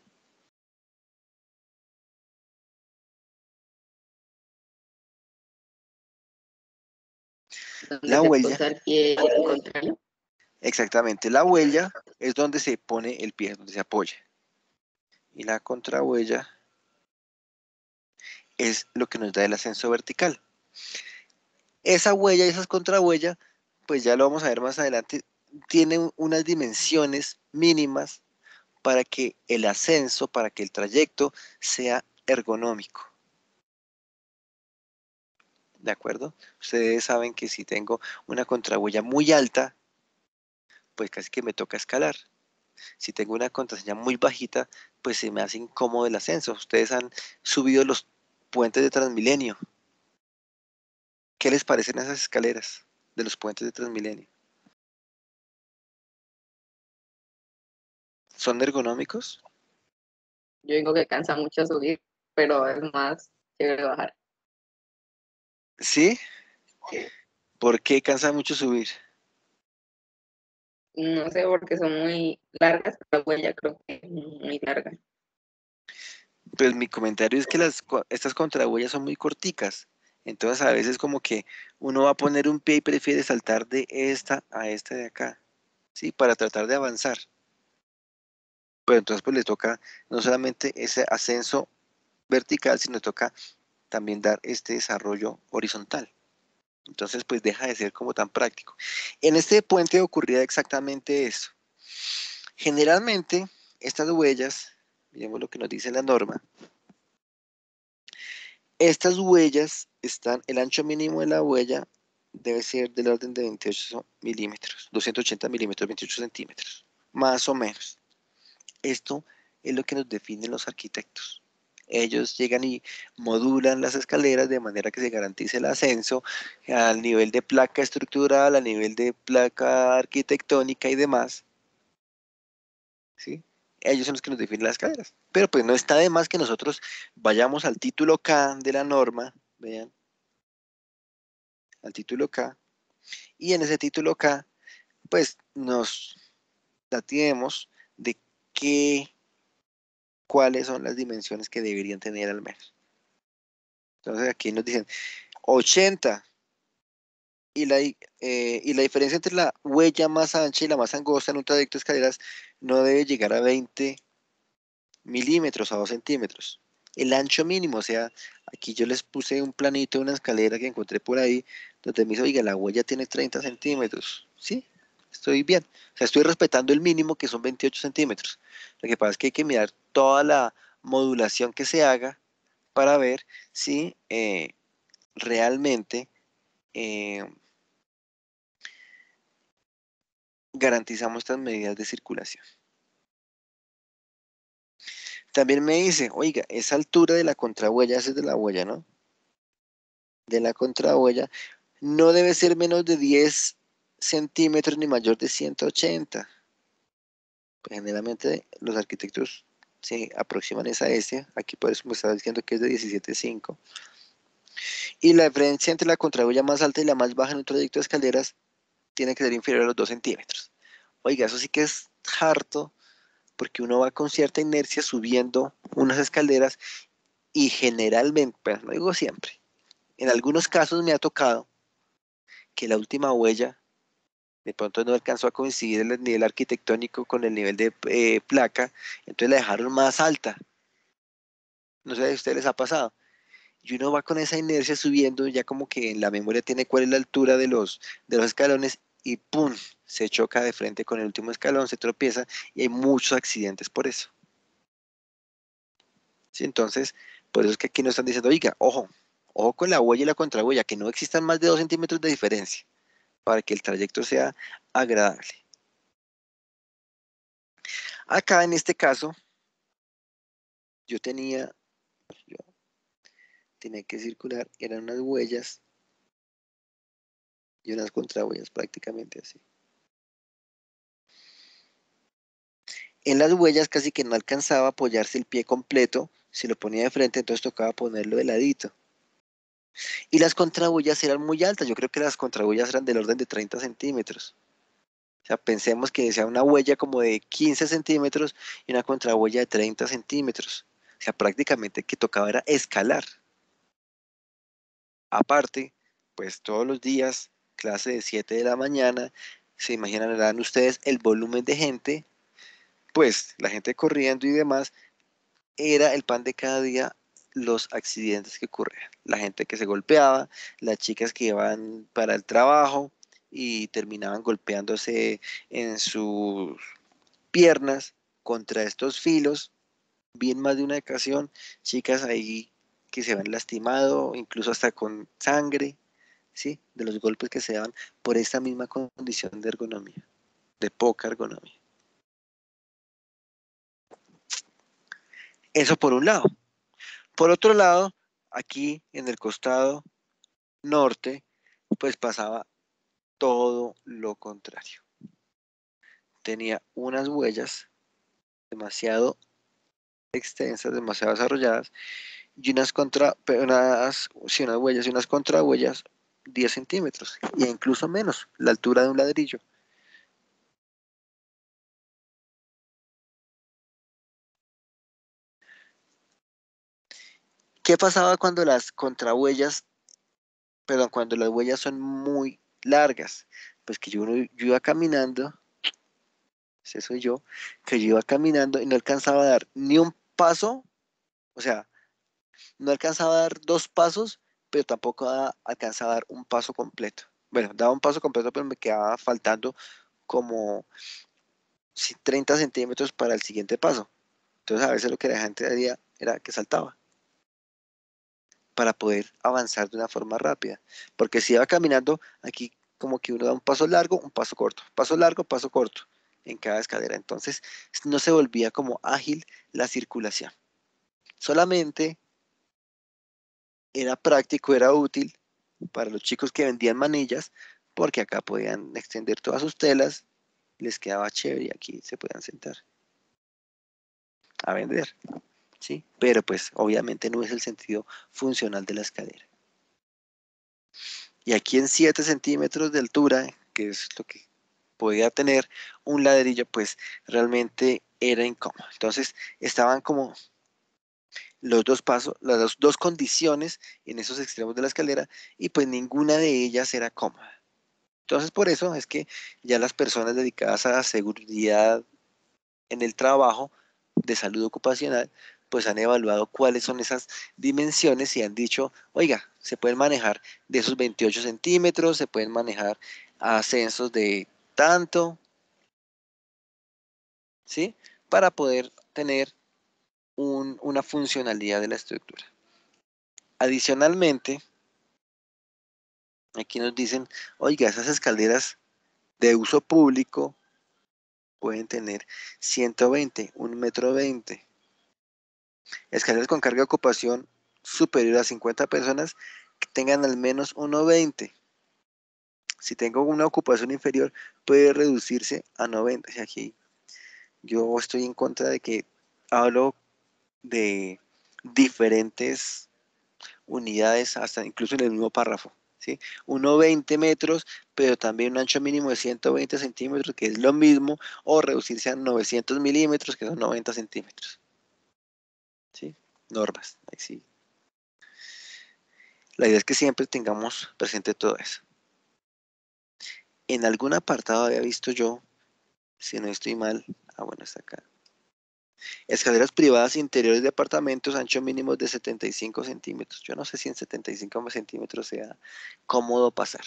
Donde La se huella, posa el pie contrario. exactamente, la huella es donde se pone el pie, donde se apoya. Y la contrahuella es lo que nos da el ascenso vertical. Esa huella y esa contrahuella, pues ya lo vamos a ver más adelante, tienen unas dimensiones mínimas para que el ascenso, para que el trayecto sea ergonómico. ¿De acuerdo? Ustedes saben que si tengo una contrahuella muy alta, pues casi que me toca escalar. Si tengo una contraseña muy bajita, pues se me hace incómodo el ascenso. Ustedes han subido los puentes de Transmilenio. ¿Qué les parecen esas escaleras de los puentes de Transmilenio? ¿Son ergonómicos? Yo digo que cansa mucho subir, pero es más chévere bajar. ¿Sí? ¿Por qué cansa mucho subir? No sé, porque son muy largas, pero la huella creo que es muy larga. Pues mi comentario es que estas contrahuellas son muy corticas. Entonces a veces como que uno va a poner un pie y prefiere saltar de esta a esta de acá, ¿sí? Para tratar de avanzar. Pero entonces pues le toca no solamente ese ascenso vertical, sino toca también dar este desarrollo horizontal. Entonces pues deja de ser como tan práctico. En este puente ocurría exactamente eso. Generalmente estas huellas, miremos lo que nos dice la norma, estas huellas están, el ancho mínimo de la huella debe ser del orden de 28 milímetros, 280 milímetros, 28 centímetros, más o menos. Esto es lo que nos definen los arquitectos. Ellos llegan y modulan las escaleras de manera que se garantice el ascenso al nivel de placa estructural, a nivel de placa arquitectónica y demás, ¿sí? Ellos son los que nos definen las escaleras. Pero pues no está de más que nosotros vayamos al título K de la norma, vean, al título K, y en ese título K, pues nos dateemos de cuáles son las dimensiones que deberían tener al menos. Entonces aquí nos dicen 80 y la diferencia entre la huella más ancha y la más angosta en un trayecto de escaleras no debe llegar a 20 milímetros a 2 centímetros. El ancho mínimo, o sea, aquí yo les puse un planito de una escalera que encontré por ahí, donde me dice, oiga, la huella tiene 30 centímetros. Sí, estoy bien. O sea, estoy respetando el mínimo que son 28 centímetros. Lo que pasa es que hay que mirar toda la modulación que se haga para ver si realmente eh, garantizamos estas medidas de circulación. También me dice, oiga, esa altura de la contrahuella, esa es de la huella, ¿no? De la contrahuella no debe ser menos de 10 centímetros ni mayor de 180. Pues generalmente los arquitectos se aproximan esa S. Aquí por eso me estaba diciendo que es de 17,5. Y la diferencia entre la contrahuella más alta y la más baja en un trayecto de escaleras tiene que ser inferior a los 2 centímetros. Oiga, eso sí que es harto, porque uno va con cierta inercia subiendo unas escaleras y generalmente, pues no digo siempre, en algunos casos me ha tocado que la última huella de pronto no alcanzó a coincidir el nivel arquitectónico con el nivel de placa, entonces la dejaron más alta. No sé si a ustedes les ha pasado. Y uno va con esa inercia subiendo, ya como que en la memoria tiene cuál es la altura de los escalones y ¡pum! Se choca de frente con el último escalón, se tropieza y hay muchos accidentes por eso. ¿Sí? Entonces, por eso es que aquí nos están diciendo, oiga, ojo, ojo con la huella y la contrahuella, que no existan más de 2 centímetros de diferencia para que el trayecto sea agradable. Acá en este caso, yo tenía que circular, eran unas huellas y unas contrahuellas prácticamente así. En las huellas casi que no alcanzaba a apoyarse el pie completo, si lo ponía de frente entonces tocaba ponerlo de ladito. Y las contrahuellas eran muy altas, yo creo que las contrahuellas eran del orden de 30 centímetros. O sea, pensemos que sea una huella como de 15 centímetros y una contrahuella de 30 centímetros. O sea, prácticamente que tocaba era escalar. Aparte, pues todos los días, clase de 7 de la mañana, se imaginarán ustedes el volumen de gente, pues la gente corriendo y demás, era el pan de cada día los accidentes que ocurrían. La gente que se golpeaba, las chicas que iban para el trabajo y terminaban golpeándose en sus piernas contra estos filos. Vi en más de una ocasión chicas ahí que se habían lastimado, incluso hasta con sangre, ¿sí? De los golpes que se daban por esta misma condición de ergonomía, de poca ergonomía. Eso por un lado. Por otro lado, aquí en el costado norte, pues pasaba todo lo contrario. Tenía unas huellas demasiado extensas, demasiado desarrolladas, y unas huellas y unas contrahuellas 10 centímetros, e incluso menos, la altura de un ladrillo. ¿Qué pasaba cuando las contrahuellas, perdón, cuando las huellas son muy largas? Pues que yo iba caminando, ese soy yo, que yo iba caminando y no alcanzaba a dar ni un paso, o sea, no alcanzaba a dar 2 pasos, pero tampoco alcanzaba a dar un paso completo. Bueno, daba un paso completo, pero me quedaba faltando como 30 centímetros para el siguiente paso. Entonces a veces lo que la gente hacía era que saltaba para poder avanzar de una forma rápida. Porque si iba caminando, aquí como que uno da un paso largo, un paso corto, paso largo, paso corto en cada escalera. Entonces no se volvía como ágil la circulación. Solamente era práctico, era útil para los chicos que vendían manillas, porque acá podían extender todas sus telas, les quedaba chévere y aquí se podían sentar a vender, ¿sí? Pero pues obviamente no es el sentido funcional de la escalera. Y aquí en 7 centímetros de altura, que es lo que podía tener un ladrillo, pues realmente era incómodo. Entonces estaban como los dos pasos, las dos condiciones en esos extremos de la escalera y pues ninguna de ellas era cómoda. Entonces por eso es que ya las personas dedicadas a seguridad en el trabajo de salud ocupacional, pues han evaluado cuáles son esas dimensiones y han dicho, oiga, se pueden manejar de esos 28 centímetros, se pueden manejar ascensos de tanto, ¿sí? Para poder tener una funcionalidad de la estructura. Adicionalmente, aquí nos dicen, oiga, esas escaleras de uso público pueden tener 120, 1,20 m. Escaleras con carga de ocupación superior a 50 personas que tengan al menos 1,20 m. Si tengo una ocupación inferior, puede reducirse a 90. Y aquí yo estoy en contra de que hablo de diferentes unidades, hasta incluso en el mismo párrafo, ¿sí? 1,20 metros, pero también un ancho mínimo de 120 centímetros, que es lo mismo, o reducirse a 900 milímetros, que son 90 centímetros, ¿sí? Normas, ahí sí. La idea es que siempre tengamos presente todo eso. En algún apartado había visto yo, si no estoy mal, bueno, está acá. Escaleras privadas interiores de apartamentos, ancho mínimo de 75 centímetros. Yo no sé si en 75 centímetros sea cómodo pasar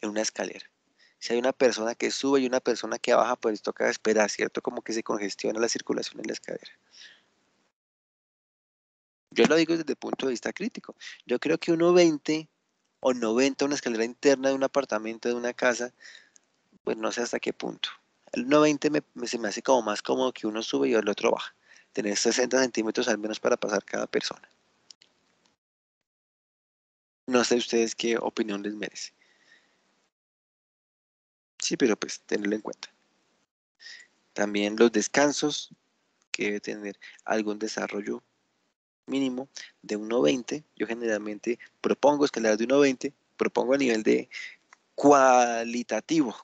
en una escalera. Si hay una persona que sube y una persona que baja, pues toca esperar, ¿cierto? Como que se congestiona la circulación en la escalera. Yo lo digo desde el punto de vista crítico. Yo creo que 1,20 o 90 una escalera interna de un apartamento, de una casa, pues no sé hasta qué punto. El 1,20 se me hace como más cómodo que uno sube y el otro baja. Tener 60 centímetros al menos para pasar cada persona. No sé ustedes qué opinión les merece. Sí, pero pues tenerlo en cuenta. También los descansos, que debe tener algún desarrollo mínimo de 1,20. Yo generalmente propongo escaleras de 1,20, propongo a nivel de cuantitativo,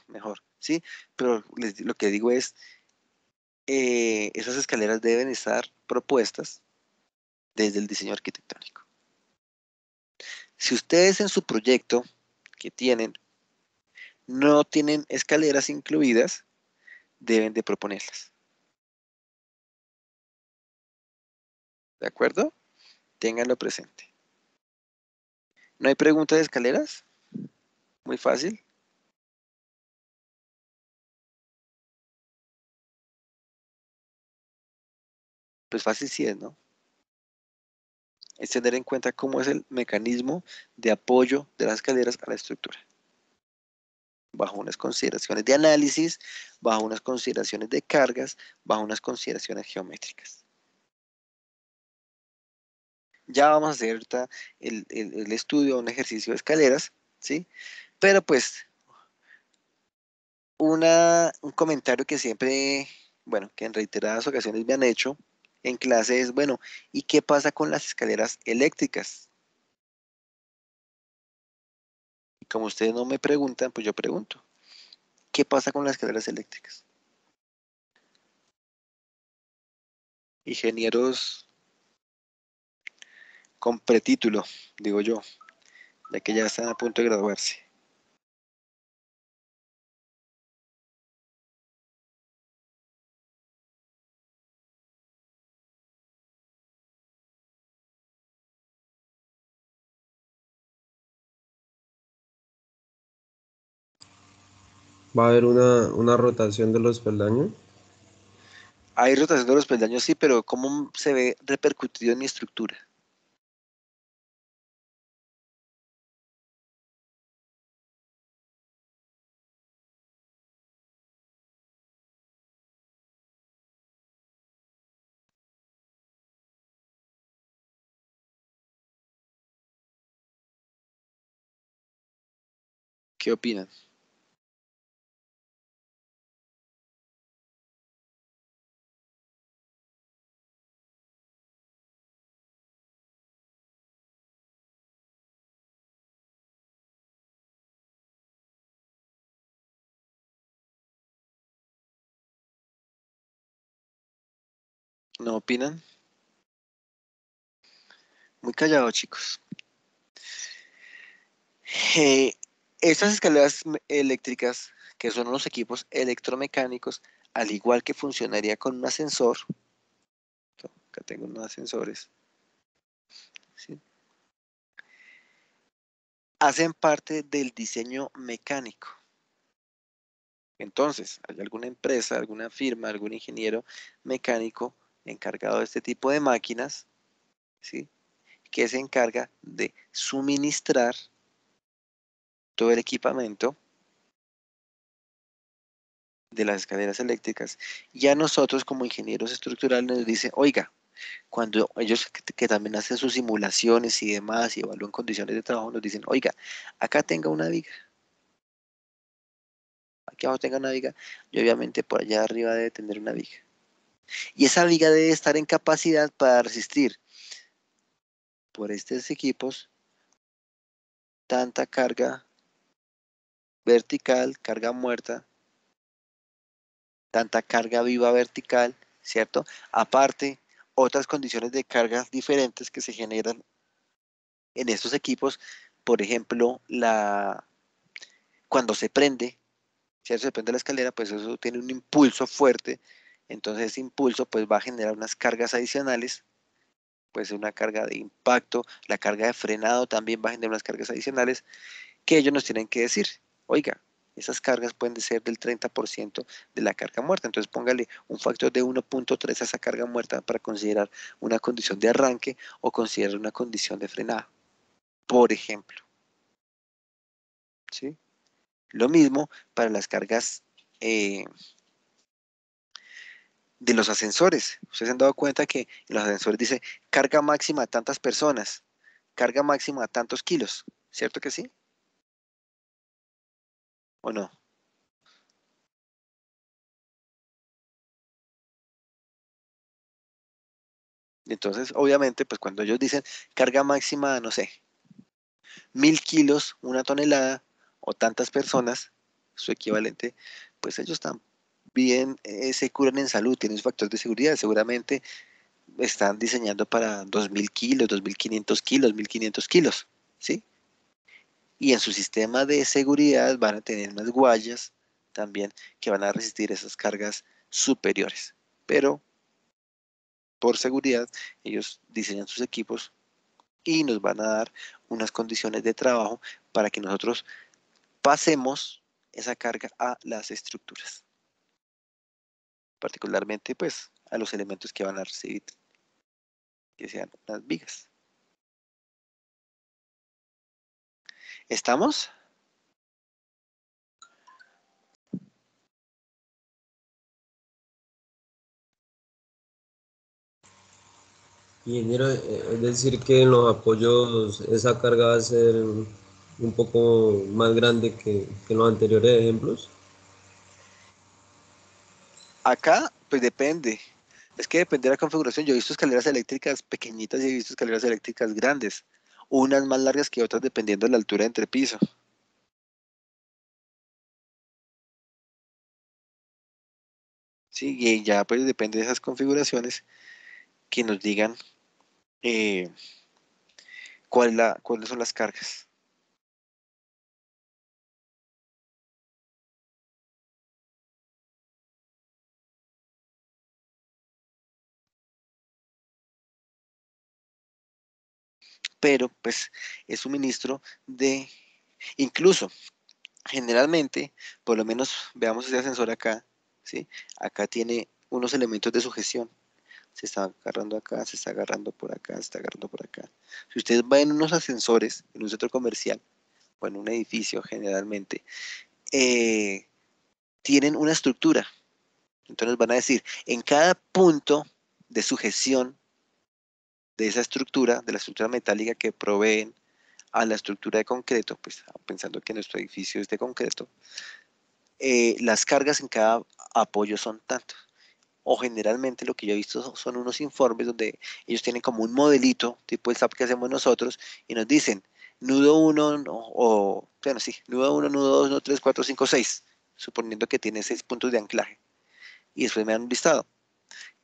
mejor, ¿sí? Pero lo que digo es, esas escaleras deben estar propuestas desde el diseño arquitectónico. Si ustedes en su proyecto que tienen no tienen escaleras incluidas, deben de proponerlas. ¿De acuerdo? Ténganlo presente. ¿No hay pregunta de escaleras? Muy fácil. Pues fácil sí es, ¿no? Es tener en cuenta cómo es el mecanismo de apoyo de las escaleras a la estructura. Bajo unas consideraciones de análisis, bajo unas consideraciones de cargas, bajo unas consideraciones geométricas. Ya vamos a hacer ahorita el estudio, un ejercicio de escaleras, ¿sí? Pero pues un comentario que siempre, bueno, que en reiteradas ocasiones me han hecho en clase es, bueno, ¿y qué pasa con las escaleras eléctricas? Y como ustedes no me preguntan, pues yo pregunto, ¿qué pasa con las escaleras eléctricas? Ingenieros con pretítulo, digo yo, ya que ya están a punto de graduarse. Va a haber una rotación de los peldaños. Hay rotación de los peldaños, sí, pero ¿cómo se ve repercutido en mi estructura? ¿Qué opinan? ¿No opinan? Muy callado, chicos. Eh, Estas escaleras eléctricas, que son unos equipos electromecánicos, al igual que funcionaría con un ascensor, acá tengo unos ascensores, ¿sí? Hacen parte del diseño mecánico. Entonces, hay alguna empresa, alguna firma, algún ingeniero mecánico encargado de este tipo de máquinas, ¿sí? Que se encarga de suministrar todo el equipamiento de las escaleras eléctricas. Y a nosotros como ingenieros estructurales nos dice, oiga, cuando ellos que también hacen sus simulaciones y demás y evalúan condiciones de trabajo, nos dicen, oiga, acá tenga una viga, aquí abajo tenga una viga, y obviamente por allá arriba debe tener una viga. Y esa viga debe estar en capacidad para resistir por estos equipos tanta carga vertical, carga muerta, tanta carga viva vertical, ¿cierto? Aparte, otras condiciones de cargas diferentes que se generan en estos equipos, por ejemplo, cuando se prende, ¿cierto? Se prende la escalera, pues eso tiene un impulso fuerte, entonces ese impulso pues va a generar unas cargas adicionales, puede ser una carga de impacto, la carga de frenado también va a generar unas cargas adicionales que ellos nos tienen que decir, oiga, esas cargas pueden ser del 30% de la carga muerta, entonces póngale un factor de 1.3 a esa carga muerta para considerar una condición de arranque o considerar una condición de frenado, por ejemplo, ¿sí? Lo mismo para las cargas de los ascensores. Ustedes se han dado cuenta que en los ascensores dice carga máxima a tantas personas, carga máxima a tantos kilos, ¿cierto que sí? ¿O no? Entonces, obviamente, pues cuando ellos dicen carga máxima, no sé, 1000 kilos, 1 tonelada o tantas personas, su equivalente, pues ellos también se curan en salud, tienen su factor de seguridad, seguramente están diseñando para 2000 kilos, 2500 kilos, 1500 kilos, ¿sí? Y en su sistema de seguridad van a tener unas guayas también que van a resistir esas cargas superiores. Pero por seguridad, ellos diseñan sus equipos y nos van a dar unas condiciones de trabajo para que nosotros pasemos esa carga a las estructuras, particularmente pues a los elementos que van a recibir, que sean las vigas. ¿Estamos? Ingeniero, es decir que en los apoyos esa carga va a ser un poco más grande que en los anteriores ejemplos. Acá pues depende. Es que depende de la configuración. Yo he visto escaleras eléctricas pequeñitas y he visto escaleras eléctricas grandes, unas más largas que otras dependiendo de la altura de entrepiso. Sí, y ya pues depende de esas configuraciones que nos digan eh, cuáles son las cargas. Pero pues es suministro de, incluso generalmente, por lo menos veamos ese ascensor acá, ¿sí? Acá tiene unos elementos de sujeción. Se está agarrando acá, se está agarrando por acá, se está agarrando por acá. Si ustedes van en unos ascensores, en un centro comercial o en un edificio generalmente, eh, tienen una estructura. Entonces van a decir, en cada punto de sujeción de esa estructura, de la estructura metálica que proveen a la estructura de concreto, pues pensando que nuestro edificio es de concreto, las cargas en cada apoyo son tantos. O generalmente lo que yo he visto son unos informes donde ellos tienen como un modelito, tipo el SAP que hacemos nosotros, y nos dicen nudo 1, o bueno, sí, nudo 1, nudo 2, nudo 3, 4, 5, 6, suponiendo que tiene 6 puntos de anclaje. Y después me dan un listado.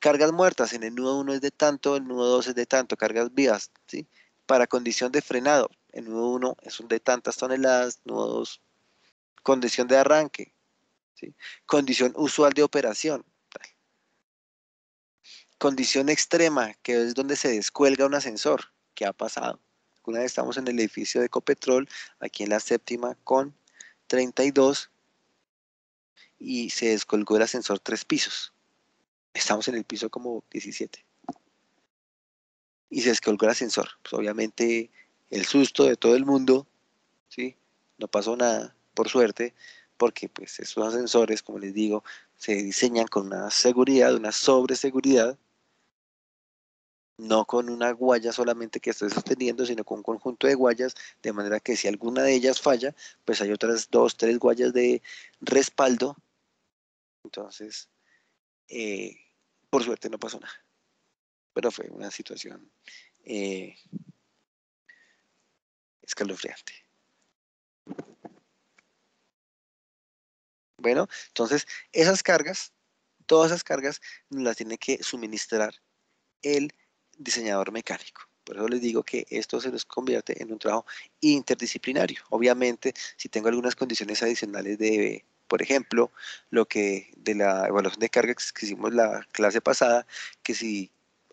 Cargas muertas, en el nudo 1 es de tanto, el nudo 2 es de tanto, cargas vivas, ¿sí? Para condición de frenado, el nudo 1 es un de tantas toneladas, nudo 2, condición de arranque, ¿sí? Condición usual de operación, condición extrema, que es donde se descuelga un ascensor. ¿Qué ha pasado? Una vez estamos en el edificio de Ecopetrol, aquí en la séptima con 32, y se descolgó el ascensor 3 pisos. Estamos en el piso como 17. Y se descolgó el ascensor. Pues obviamente el susto de todo el mundo, ¿sí? No pasó nada, por suerte, porque pues esos ascensores, como les digo, se diseñan con una seguridad, una sobreseguridad, no con una guaya solamente que esté sosteniendo, sino con un conjunto de guayas, de manera que si alguna de ellas falla, pues hay otras 2, 3 guayas de respaldo. Entonces, eh, por suerte no pasó nada, pero fue una situación escalofriante. Bueno, entonces esas cargas, todas esas cargas, nos las tiene que suministrar el diseñador mecánico. Por eso les digo que esto se les convierte en un trabajo interdisciplinario. Obviamente, si tengo algunas condiciones adicionales de, por ejemplo, lo que de la evaluación de cargas que hicimos la clase pasada, que si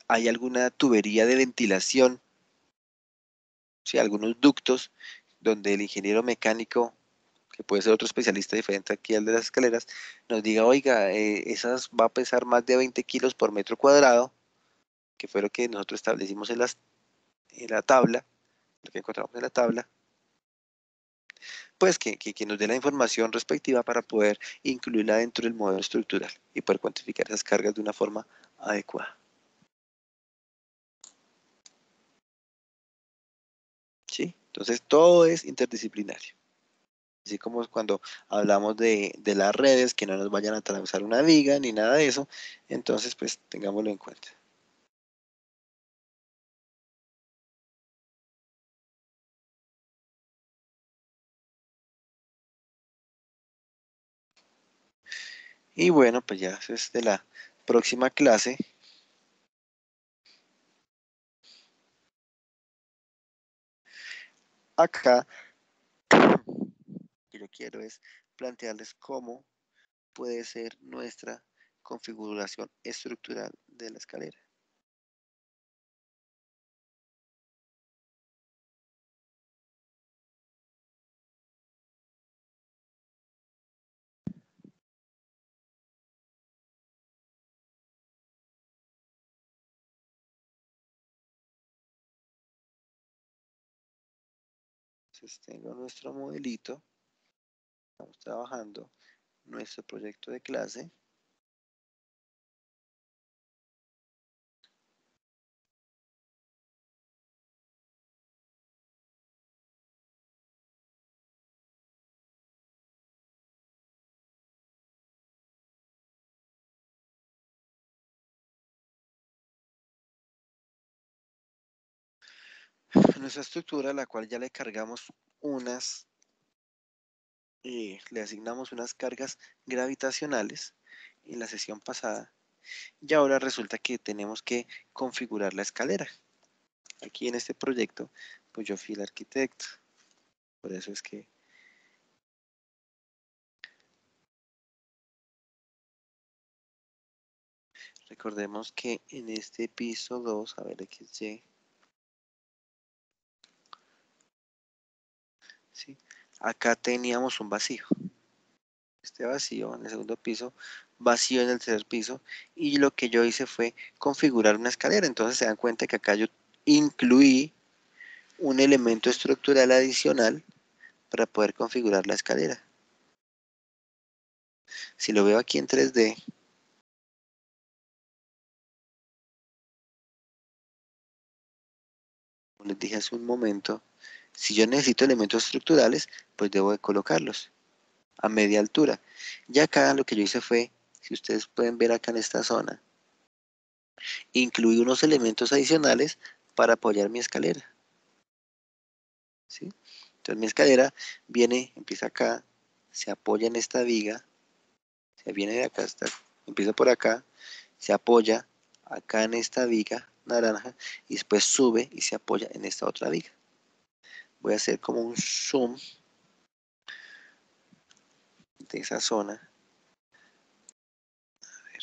hay alguna tubería de ventilación, si algunos ductos donde el ingeniero mecánico, que puede ser otro especialista diferente aquí al de las escaleras, nos diga, oiga, esas va a pesar más de 20 kilos por metro cuadrado, que fue lo que nosotros establecimos en la tabla, lo que encontramos en la tabla, pues que nos dé la información respectiva para poder incluirla dentro del modelo estructural y poder cuantificar esas cargas de una forma adecuada. ¿Sí? Entonces todo es interdisciplinario. Así como cuando hablamos de las redes, que no nos vayan a atravesar una viga ni nada de eso, entonces pues tengámoslo en cuenta. Y bueno, pues ya es de la próxima clase. Acá, lo que yo quiero es plantearles cómo puede ser nuestra configuración estructural de la escalera. Entonces tengo nuestro modelito, estamos trabajando nuestro proyecto de clase. Nuestra estructura, la cual ya le cargamos unas, le asignamos unas cargas gravitacionales en la sesión pasada. Y ahora resulta que tenemos que configurar la escalera. Aquí en este proyecto, pues yo fui el arquitecto. Por eso es que recordemos que en este piso 2, a ver, XY, ¿sí? Acá teníamos un vacío. Este vacío en el segundo piso, vacío en el tercer piso, y lo que yo hice fue configurar una escalera. Entonces se dan cuenta que acá yo incluí un elemento estructural adicional para poder configurar la escalera. Si lo veo aquí en 3D, como les dije hace un momento, si yo necesito elementos estructurales, pues debo de colocarlos a media altura. Ya acá lo que yo hice fue, si ustedes pueden ver acá en esta zona, incluí unos elementos adicionales para apoyar mi escalera. ¿Sí? Entonces mi escalera viene, empieza acá, se apoya en esta viga, se viene de acá, empieza por acá, se apoya acá en esta viga naranja y después sube y se apoya en esta otra viga. Voy a hacer como un zoom de esa zona. A ver.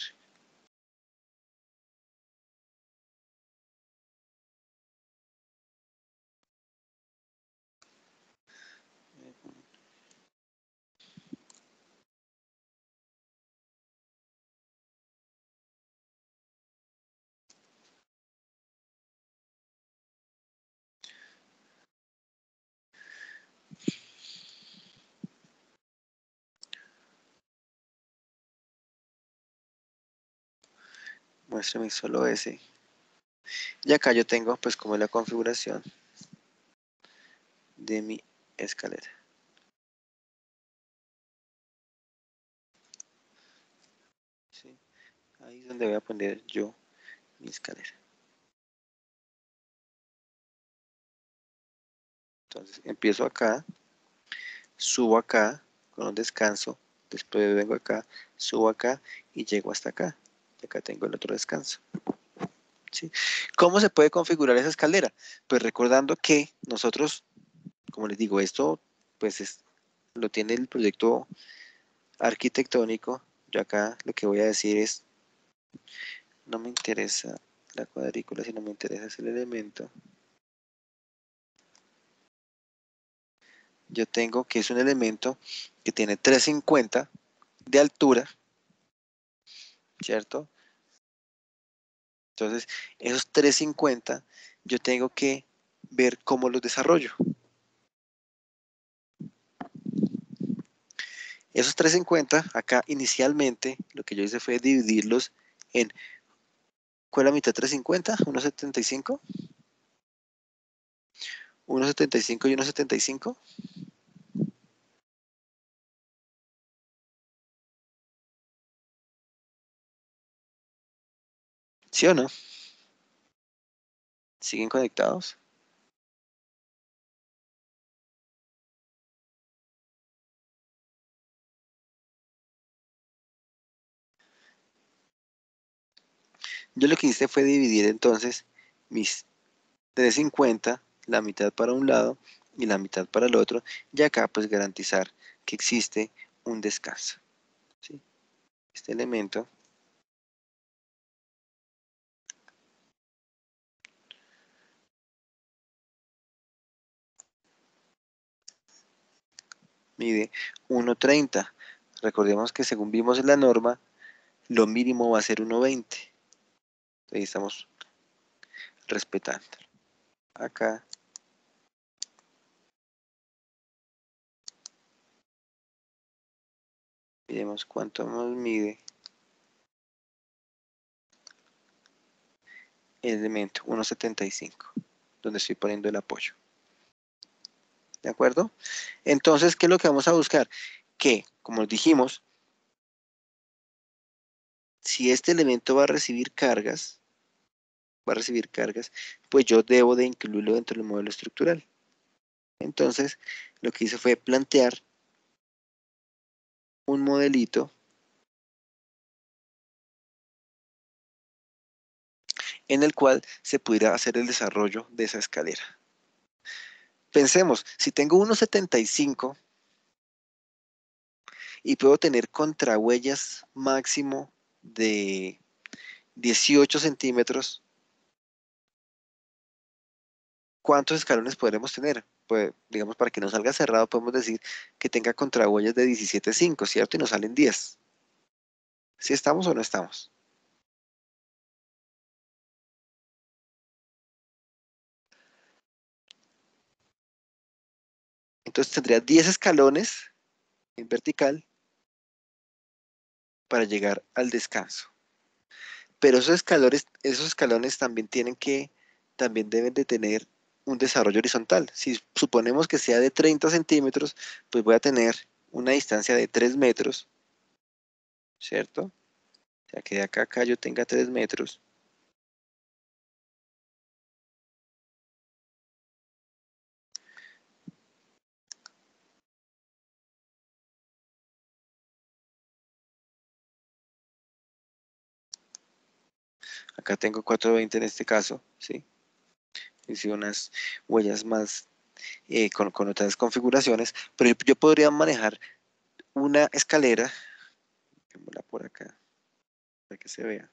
Muéstrame solo ese. Y acá yo tengo pues como la configuración de mi escalera. ¿Sí? Ahí es donde voy a poner yo mi escalera. Entonces empiezo acá, subo acá con un descanso, después vengo acá, subo acá y llego hasta acá. Y acá tengo el otro descanso. ¿Sí? ¿Cómo se puede configurar esa escalera? Pues recordando que nosotros, como les digo, esto pues lo tiene el proyecto arquitectónico. Yo acá lo que voy a decir es, no me interesa la cuadrícula, sino me interesa es el elemento. Yo tengo que es un elemento que tiene 350 de altura, ¿cierto? Entonces, esos 350 yo tengo que ver cómo los desarrollo. Esos 350, acá inicialmente, lo que yo hice fue dividirlos en, ¿cuál es la mitad de 350? ¿1,75? ¿1,75 y 1,75? ¿Sí o no? ¿Siguen conectados? Yo lo que hice fue dividir entonces mis 350, la mitad para un lado y la mitad para el otro, y acá pues garantizar que existe un descanso. ¿Sí? Este elemento mide 1,30. Recordemos que según vimos en la norma, lo mínimo va a ser 1,20. Ahí estamos respetando. Acá miremos cuánto nos mide el elemento 1,75, donde estoy poniendo el apoyo. ¿De acuerdo? Entonces, ¿qué es lo que vamos a buscar? Que, como dijimos, si este elemento va a recibir cargas, pues yo debo de incluirlo dentro del modelo estructural. Entonces, lo que hice fue plantear un modelito en el cual se pudiera hacer el desarrollo de esa escalera. Pensemos, si tengo 1,75 y puedo tener contrahuellas máximo de 18 centímetros, ¿cuántos escalones podremos tener? Pues, digamos, para que no salga cerrado, podemos decir que tenga contrahuellas de 17,5, ¿cierto? Y nos salen 10. ¿Sí estamos o no estamos? Entonces tendría 10 escalones en vertical para llegar al descanso. Pero esos escalones también deben de tener un desarrollo horizontal. Si suponemos que sea de 30 centímetros, pues voy a tener una distancia de 3 metros, ¿cierto? O sea, que de acá a acá yo tenga 3 metros. Acá tengo 420 en este caso, ¿sí? Hice unas huellas más con otras configuraciones, pero yo podría manejar una escalera, dejémosla por acá, para que se vea.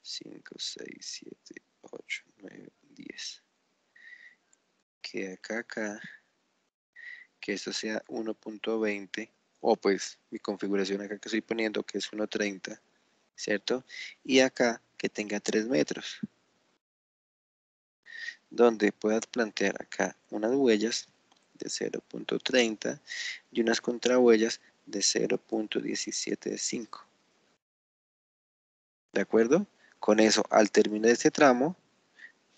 5, 6, 7, 8, 9, 10. Que acá, que esto sea 1,20, o pues mi configuración acá que estoy poniendo que es 1,30, ¿cierto? Y acá que tenga 3 metros, donde pueda plantear acá unas huellas de 0,30 y unas contrahuellas de 0,175. ¿De acuerdo? Con eso, al término de este tramo,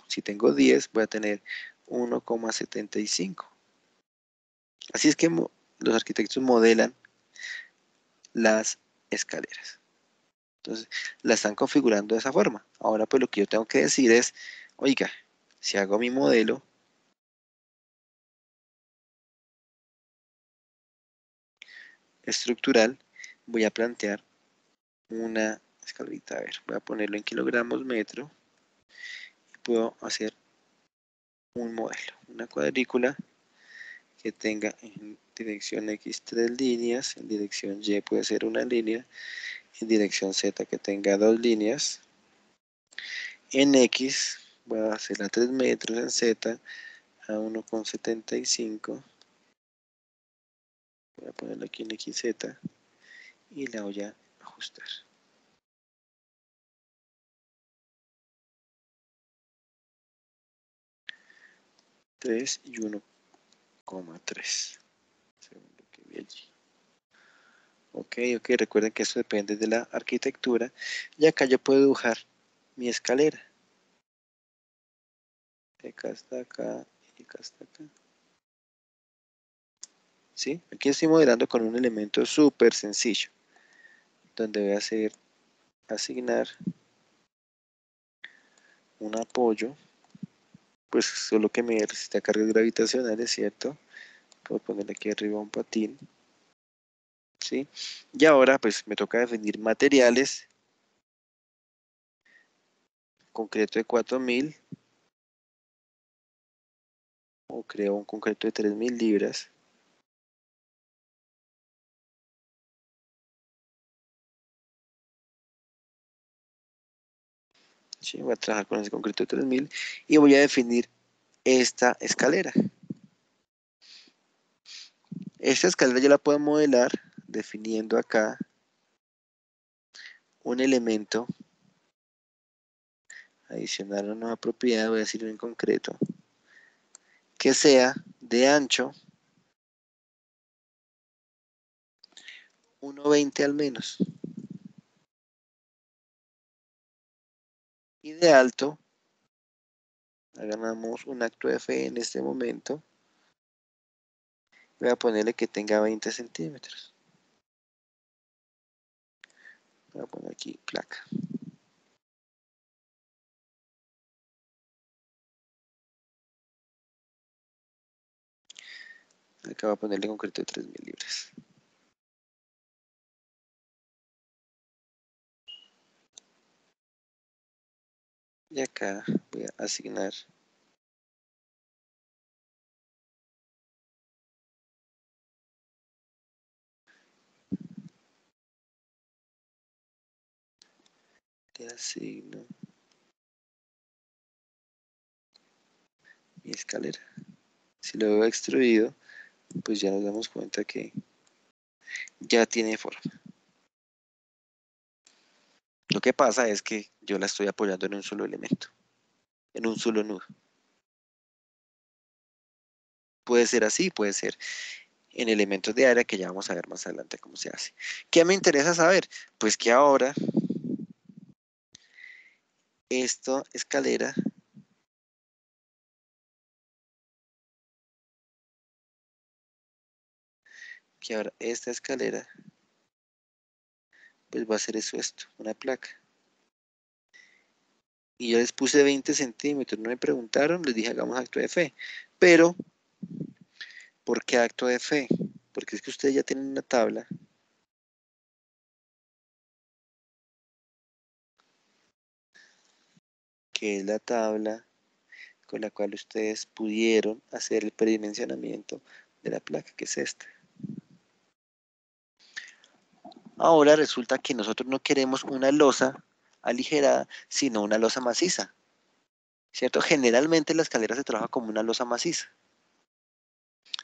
si tengo 10, voy a tener 1,75. Así es que los arquitectos modelan las escaleras. Entonces, la están configurando de esa forma. Ahora, pues lo que yo tengo que decir es, oiga, si hago mi modelo, estructural, voy a plantear una escalerita. A ver, voy a ponerlo en kilogramos metro. Y puedo hacer un modelo, una cuadrícula que tenga en dirección X 3 líneas, en dirección Y puede ser una línea, en dirección Z que tenga 2 líneas. En X voy a hacer a 3 metros, en Z a 1,75. Voy a ponerlo aquí en XZ y la voy a ajustar. 3 y 1,3. Según lo que vi allí. Ok, recuerden que esto depende de la arquitectura. Y acá yo puedo dibujar mi escalera. Acá está acá y acá está acá. ¿Sí? Aquí estoy modelando con un elemento súper sencillo. Donde voy a hacer asignar un apoyo. Pues solo que me resista cargas gravitacionales, ¿cierto? Puedo ponerle aquí arriba un patín. ¿Sí? Y ahora pues me toca definir materiales. Concreto de 4000. O creo un concreto de 3000 libras. ¿Sí? Voy a trabajar con ese concreto de 3000 y voy a definir esta escalera. Esta escalera yo la puedo modelar definiendo acá un elemento adicional a una nueva propiedad, voy a decir en concreto, que sea de ancho 1,20 al menos y de alto, hagamos un acto de fe en este momento, voy a ponerle que tenga 20 centímetros. Voy a poner aquí placa. Acá voy a ponerle concreto de 3000 libras. Y acá voy a asignar le asigno mi escalera. Si lo veo extruido, pues ya nos damos cuenta que ya tiene forma. Lo que pasa es que yo la estoy apoyando en un solo elemento, en un solo nudo. Puede ser así, puede ser en elementos de área que ya vamos a ver más adelante cómo se hace. ¿Qué me interesa saber? Pues que ahora esta escalera pues va a ser esto, una placa. Y yo les puse 20 centímetros, no me preguntaron, les dije hagamos acto de fe. Pero, ¿por qué acto de fe? Porque es que ustedes ya tienen una tabla que es la tabla con la cual ustedes pudieron hacer el predimensionamiento de la placa, que es esta. Ahora resulta que nosotros no queremos una losa aligerada, sino una losa maciza, ¿cierto? Generalmente la escalera se trabaja como una losa maciza.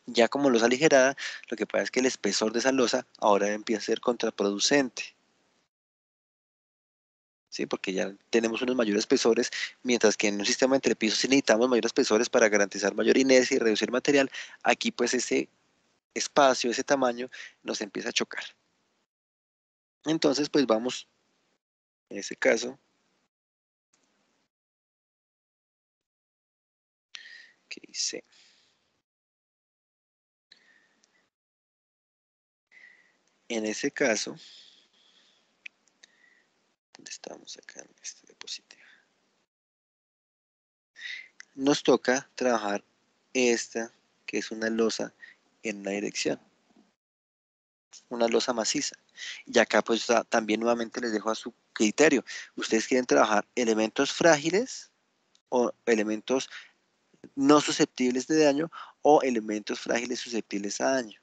Ya como losa aligerada, lo que pasa es que el espesor de esa losa ahora empieza a ser contraproducente. ¿Sí? Porque ya tenemos unos mayores espesores, mientras que en un sistema entre pisos sí necesitamos mayores espesores para garantizar mayor inercia y reducir material. Aquí pues ese espacio, ese tamaño nos empieza a chocar. Entonces pues vamos, en ese caso, que dice, en ese caso, ¿Dónde estamos acá en esta diapositiva? Nos toca trabajar esta, que es una losa en una dirección, una losa maciza. Y acá pues también nuevamente les dejo a su criterio. ¿Ustedes quieren trabajar elementos frágiles o elementos no susceptibles de daño o elementos frágiles susceptibles a daño?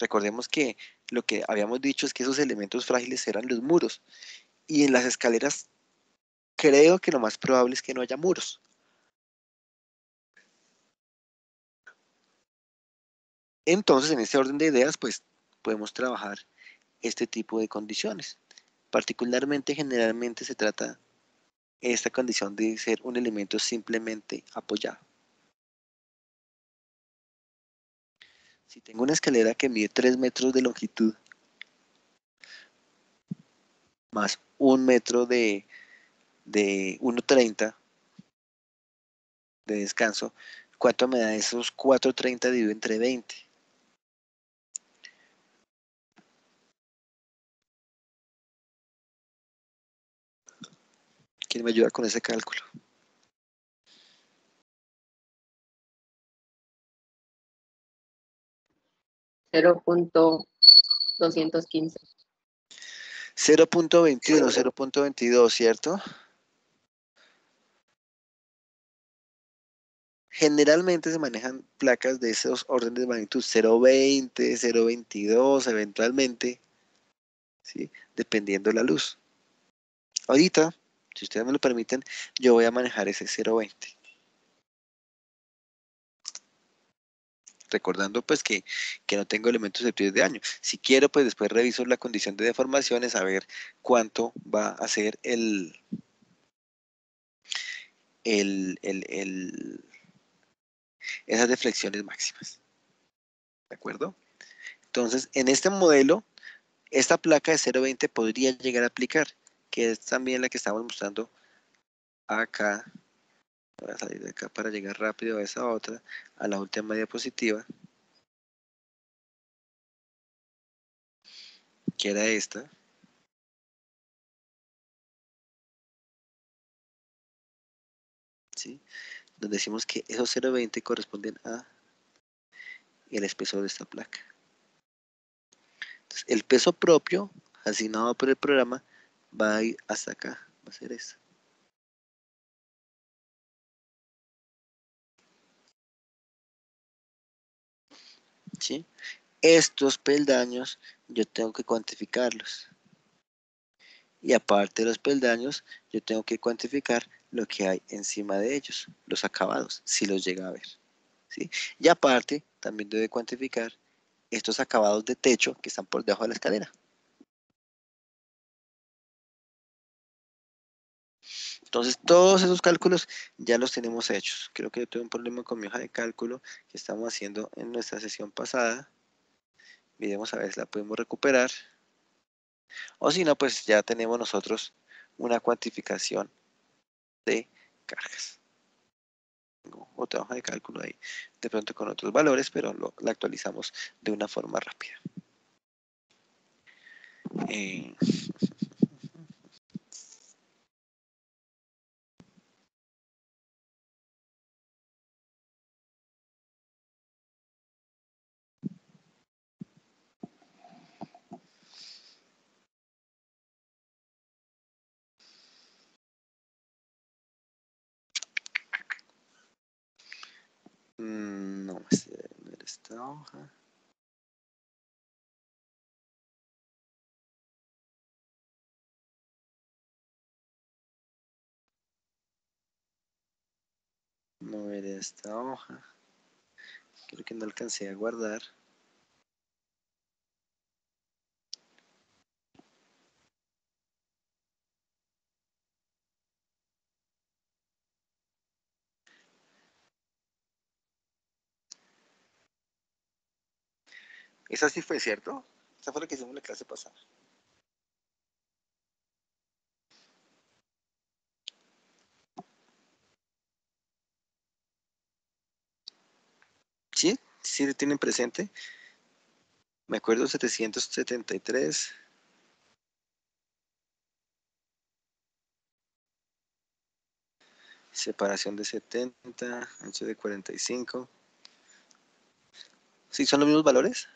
Recordemos que lo que habíamos dicho es que esos elementos frágiles eran los muros. Y en las escaleras creo que lo más probable es que no haya muros. Entonces, en este orden de ideas, pues podemos trabajar este tipo de condiciones. Particularmente, generalmente se trata esta condición de ser un elemento simplemente apoyado. Si tengo una escalera que mide 3 metros de longitud, más 1 metro de 1,30 de descanso, ¿cuánto me da esos 4,30 dividido entre 20? ¿Quién me ayuda con ese cálculo? 0.215. 0.21, 0.22, ¿cierto? Generalmente se manejan placas de esos órdenes de magnitud 0.20, 0.22, eventualmente, ¿sí? Dependiendo de la luz. Ahorita, si ustedes me lo permiten, yo voy a manejar ese 0.20. Recordando pues que no tengo elementos susceptibles de daño. Si quiero, pues después reviso la condición de deformaciones a ver cuánto va a ser esas deflexiones máximas. ¿De acuerdo? Entonces, en este modelo, esta placa de 0.20 podría llegar a aplicar, que es también la que estamos mostrando acá. Voy a salir de acá para llegar rápido a esa otra, a la última diapositiva, que era esta. ¿Sí? Donde decimos que esos 0.20 corresponden a el espesor de esta placa. Entonces, el peso propio asignado por el programa va a ir hasta acá, va a ser eso. ¿Sí? Estos peldaños yo tengo que cuantificarlos. Y aparte de los peldaños, yo tengo que cuantificar lo que hay encima de ellos, los acabados, si los llega a ver. ¿Sí? Y aparte, también debe cuantificar estos acabados de techo que están por debajo de la escalera. Entonces, todos esos cálculos ya los tenemos hechos. Creo que yo tuve un problema con mi hoja de cálculo que estamos haciendo en nuestra sesión pasada. Miremos a ver si la podemos recuperar. O si no, pues ya tenemos nosotros una cuantificación de cargas. Tengo otra hoja de cálculo ahí, de pronto con otros valores, pero la actualizamos de una forma rápida. Eh, no, no era esta hoja. No era esta hoja. Creo que no alcancé a guardar. Esa sí fue, ¿cierto? Esa fue la que hicimos en la clase pasada. ¿Sí? ¿Sí lo tienen presente? Me acuerdo 773. Separación de 70, ancho de 45. ¿Sí son los mismos valores?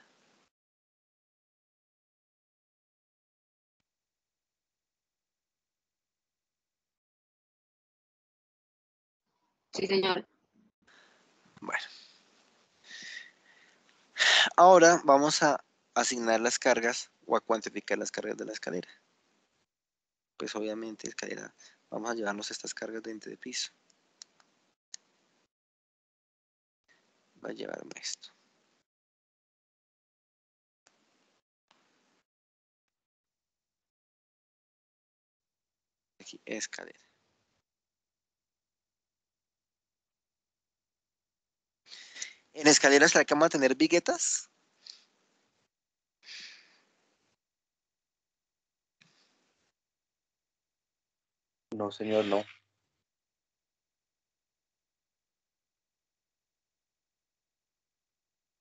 Sí, señor. Bueno, ahora vamos a asignar las cargas o a cuantificar las cargas de la escalera. Pues obviamente, escalera, vamos a llevarnos estas cargas de piso. Va a llevarme esto. Aquí, escalera. En escaleras, ¿será que vamos a tener viguetas? No, señor, no.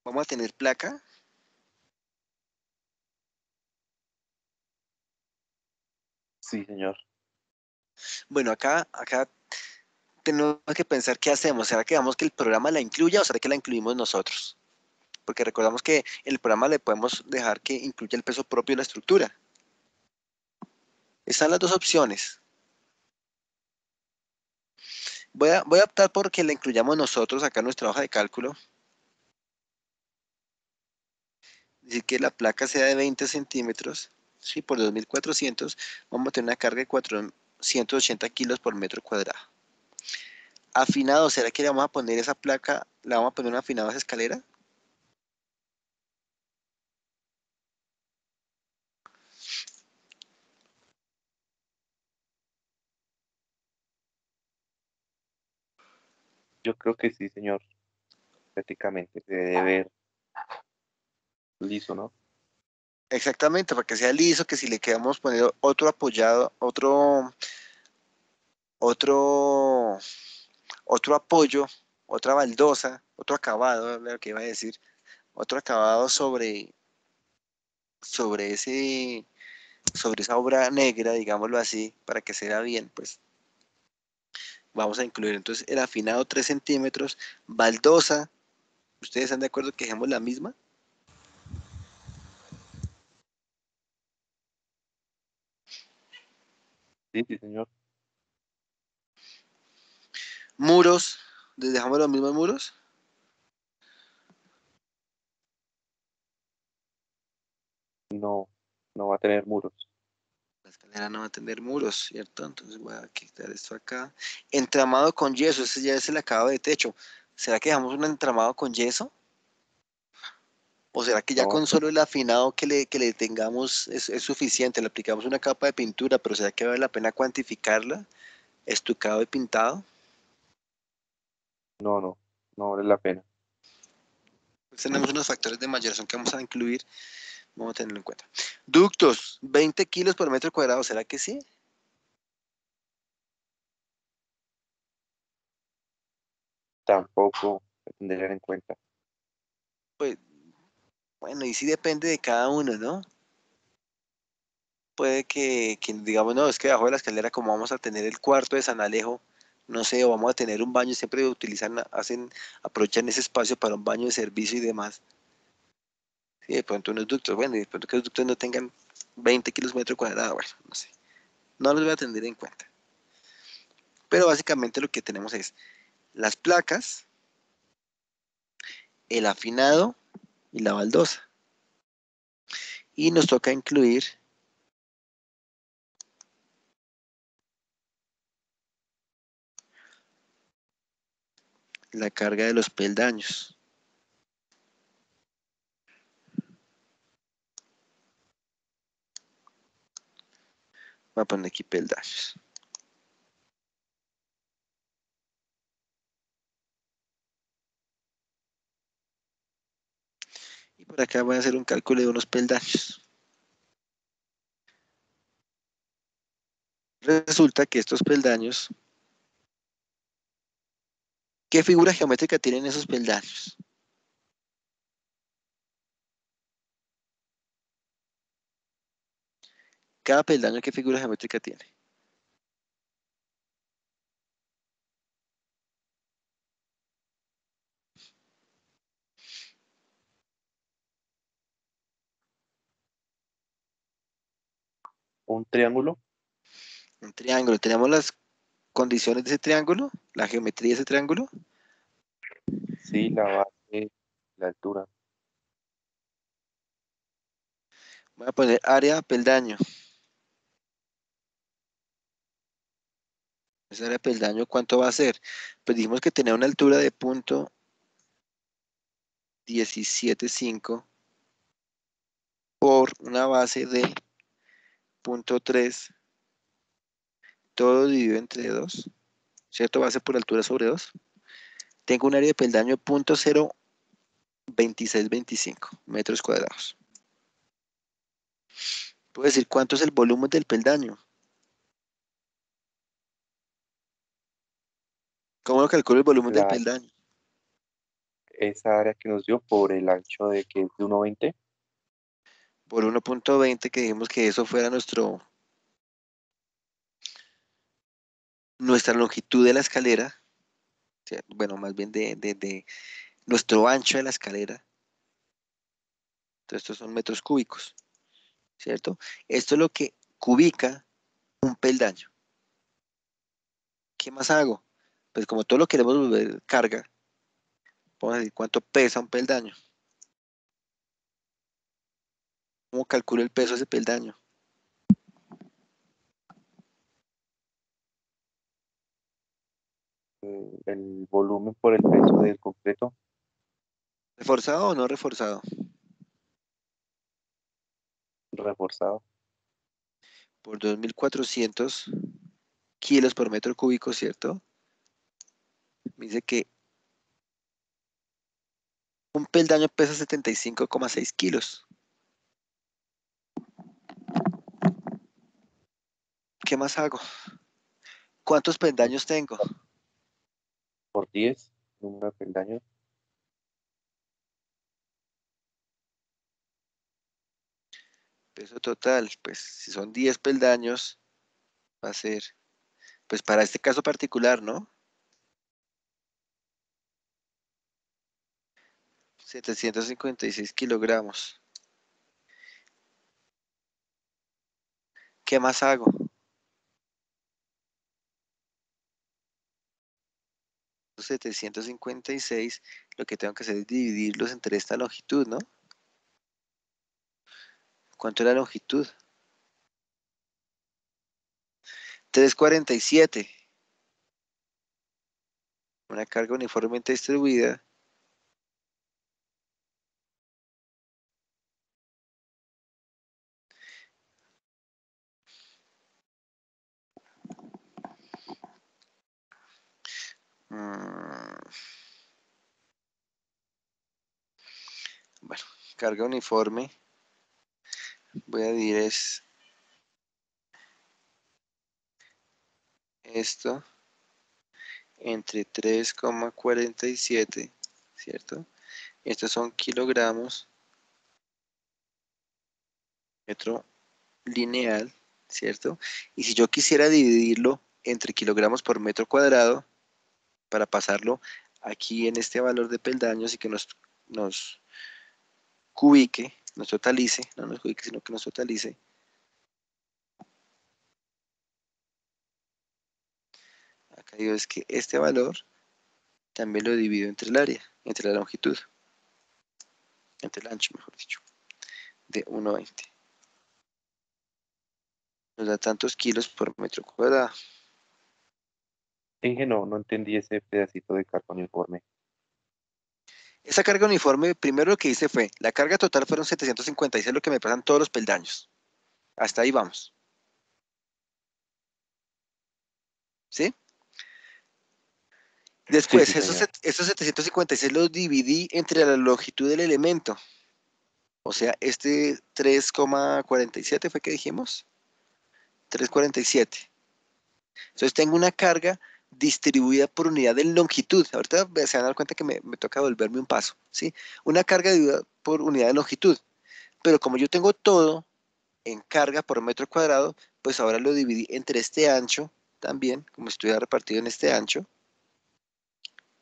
¿Vamos a tener placa? Sí, señor. Bueno, acá tenemos que pensar qué hacemos. ¿Será que damos que el programa la incluya o será que la incluimos nosotros? Porque recordamos que el programa le podemos dejar que incluya el peso propio de la estructura. Están las dos opciones. Voy a optar por que la incluyamos nosotros acá en nuestra hoja de cálculo. Decir que la placa sea de 20 centímetros, ¿sí? Por 2.400, vamos a tener una carga de 480 kilos por metro cuadrado. Afinado, ¿será que le vamos a poner esa placa, la vamos a poner un afinado a esa escalera? Yo creo que sí, señor. Prácticamente se debe ver liso, ¿no? Exactamente, para que sea liso, que si le queremos poner otro apoyado, otro, otro apoyo, otra baldosa, otro acabado, lo que iba a decir, otro acabado sobre ese, sobre esa obra negra, digámoslo así, para que se vea bien, pues vamos a incluir entonces el afinado 3 centímetros, baldosa, ¿ustedes están de acuerdo que dejemos la misma? Sí, sí, señor. Muros, ¿les dejamos los mismos muros? No, no va a tener muros. La escalera no va a tener muros, ¿cierto? Entonces voy a quitar esto acá. Entramado con yeso, ese ya es el acabado de techo. ¿Será que dejamos un entramado con yeso? ¿O será que ya No, con solo el afinado que le tengamos es suficiente? Le aplicamos una capa de pintura, pero ¿será que vale la pena cuantificarla? ¿Estucado y pintado? no, no, no vale la pena. Pues tenemos unos factores de mayoración que vamos a incluir, vamos a tenerlo en cuenta. Ductos, 20 kilos por metro cuadrado, ¿será que sí? Tampoco se tendrían en cuenta. Pues bueno, y sí depende de cada uno, ¿no? Puede que digamos, no, es que debajo de la escalera como vamos a tener el cuarto de San Alejo, no sé, o vamos a tener un baño, siempre utilizan, aprovechan ese espacio para un baño de servicio y demás. Sí, de pronto unos ductos, bueno, y de pronto que los ductos no tengan 20 kilos metro cuadrado, bueno, no sé. No los voy a tener en cuenta. Pero básicamente lo que tenemos es las placas, el afinado y la baldosa. Y nos toca incluir la carga de los peldaños. Voy a poner aquí peldaños. Y por acá voy a hacer un cálculo de unos peldaños. Resulta que estos peldaños, ¿qué figura geométrica tienen esos peldaños? Cada peldaño, ¿qué figura geométrica tiene? Un triángulo. Un triángulo. Tenemos las condiciones de ese triángulo, la geometría de ese triángulo. Sí, la base, la altura. Voy a poner área peldaño. Esa área peldaño, ¿cuánto va a ser? Pues dijimos que tenía una altura de punto 17,5 por una base de punto 3, todo dividido entre 2, ¿cierto? Base por altura sobre 2. Tengo un área de peldaño de punto 0,2625 metros cuadrados. Puedo decir cuánto es el volumen del peldaño. ¿Cómo lo calculo el volumen del La, peldaño? esa área que nos dio por el ancho de que es de 1,20. Por 1,20, que dijimos que eso fuera nuestra longitud de la escalera, o sea, bueno, más bien de nuestro ancho de la escalera. Entonces, estos son metros cúbicos, ¿cierto? Esto es lo que cubica un peldaño. ¿Qué más hago? Pues como todo lo queremos volver carga, vamos a decir cuánto pesa un peldaño. ¿Cómo calculo el peso de ese peldaño? El volumen por el peso del concreto. ¿Reforzado o no reforzado? Reforzado. Por 2.400 kilos por metro cúbico, ¿cierto? Me dice que un peldaño pesa 75,6 kilos. ¿Qué más hago? ¿Cuántos peldaños tengo? Por 10, número de peldaños. Peso total, pues si son 10 peldaños, va a ser, pues para este caso particular, ¿no? 756 kilogramos. ¿Qué más hago? Los 756, lo que tengo que hacer es dividirlos entre esta longitud, ¿no? ¿Cuánto es la longitud? 347. Una carga uniformemente distribuida. Mm, Bueno, carga uniforme. Voy a dividir esto entre 3,47, ¿cierto? Estos son kilogramos, metro lineal, ¿cierto? Y si yo quisiera dividirlo entre kilogramos por metro cuadrado, para pasarlo aquí en este valor de peldaños y que nos cubique, nos totalice, no nos cubique, sino que nos totalice. Acá digo es que este valor también lo divido entre el área, entre la longitud, entre el ancho, mejor dicho, de 1,20. Nos da tantos kilos por metro cuadrado. Inge, no entendí ese pedacito de carga uniforme. Esa carga uniforme, primero lo que hice fue, la carga total fueron 756, lo que me pasan todos los peldaños. Hasta ahí vamos. ¿Sí? Sí, sí, Después, señor. esos 756 los dividí entre la longitud del elemento. O sea, este 3,47 fue que dijimos. 3,47. Entonces tengo una carga distribuida por unidad de longitud. Ahorita se van a dar cuenta que me toca volverme un paso, ¿sí? Una carga dividida por unidad de longitud. Pero como yo tengo todo en carga por metro cuadrado, pues ahora lo dividí entre este ancho también, como si estuviera repartido en este ancho.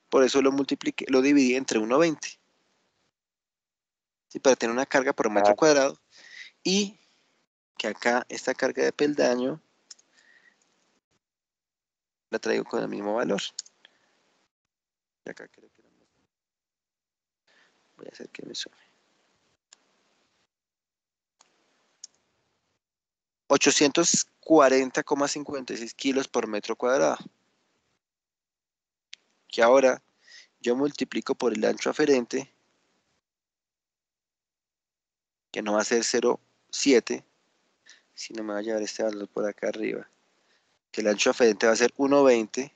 Por eso lo multipliqué, lo dividí entre 1,20. ¿Sí? Para tener una carga por metro Ah, cuadrado. Y que acá esta carga de peldaño la traigo con el mismo valor. Y acá creo que voy a hacer que me sume. 840,56 kilos por metro cuadrado. Que ahora yo multiplico por el ancho aferente, que no va a ser 0,7, sino me va a llevar este valor por acá arriba. Que el ancho aferente va a ser 1,20.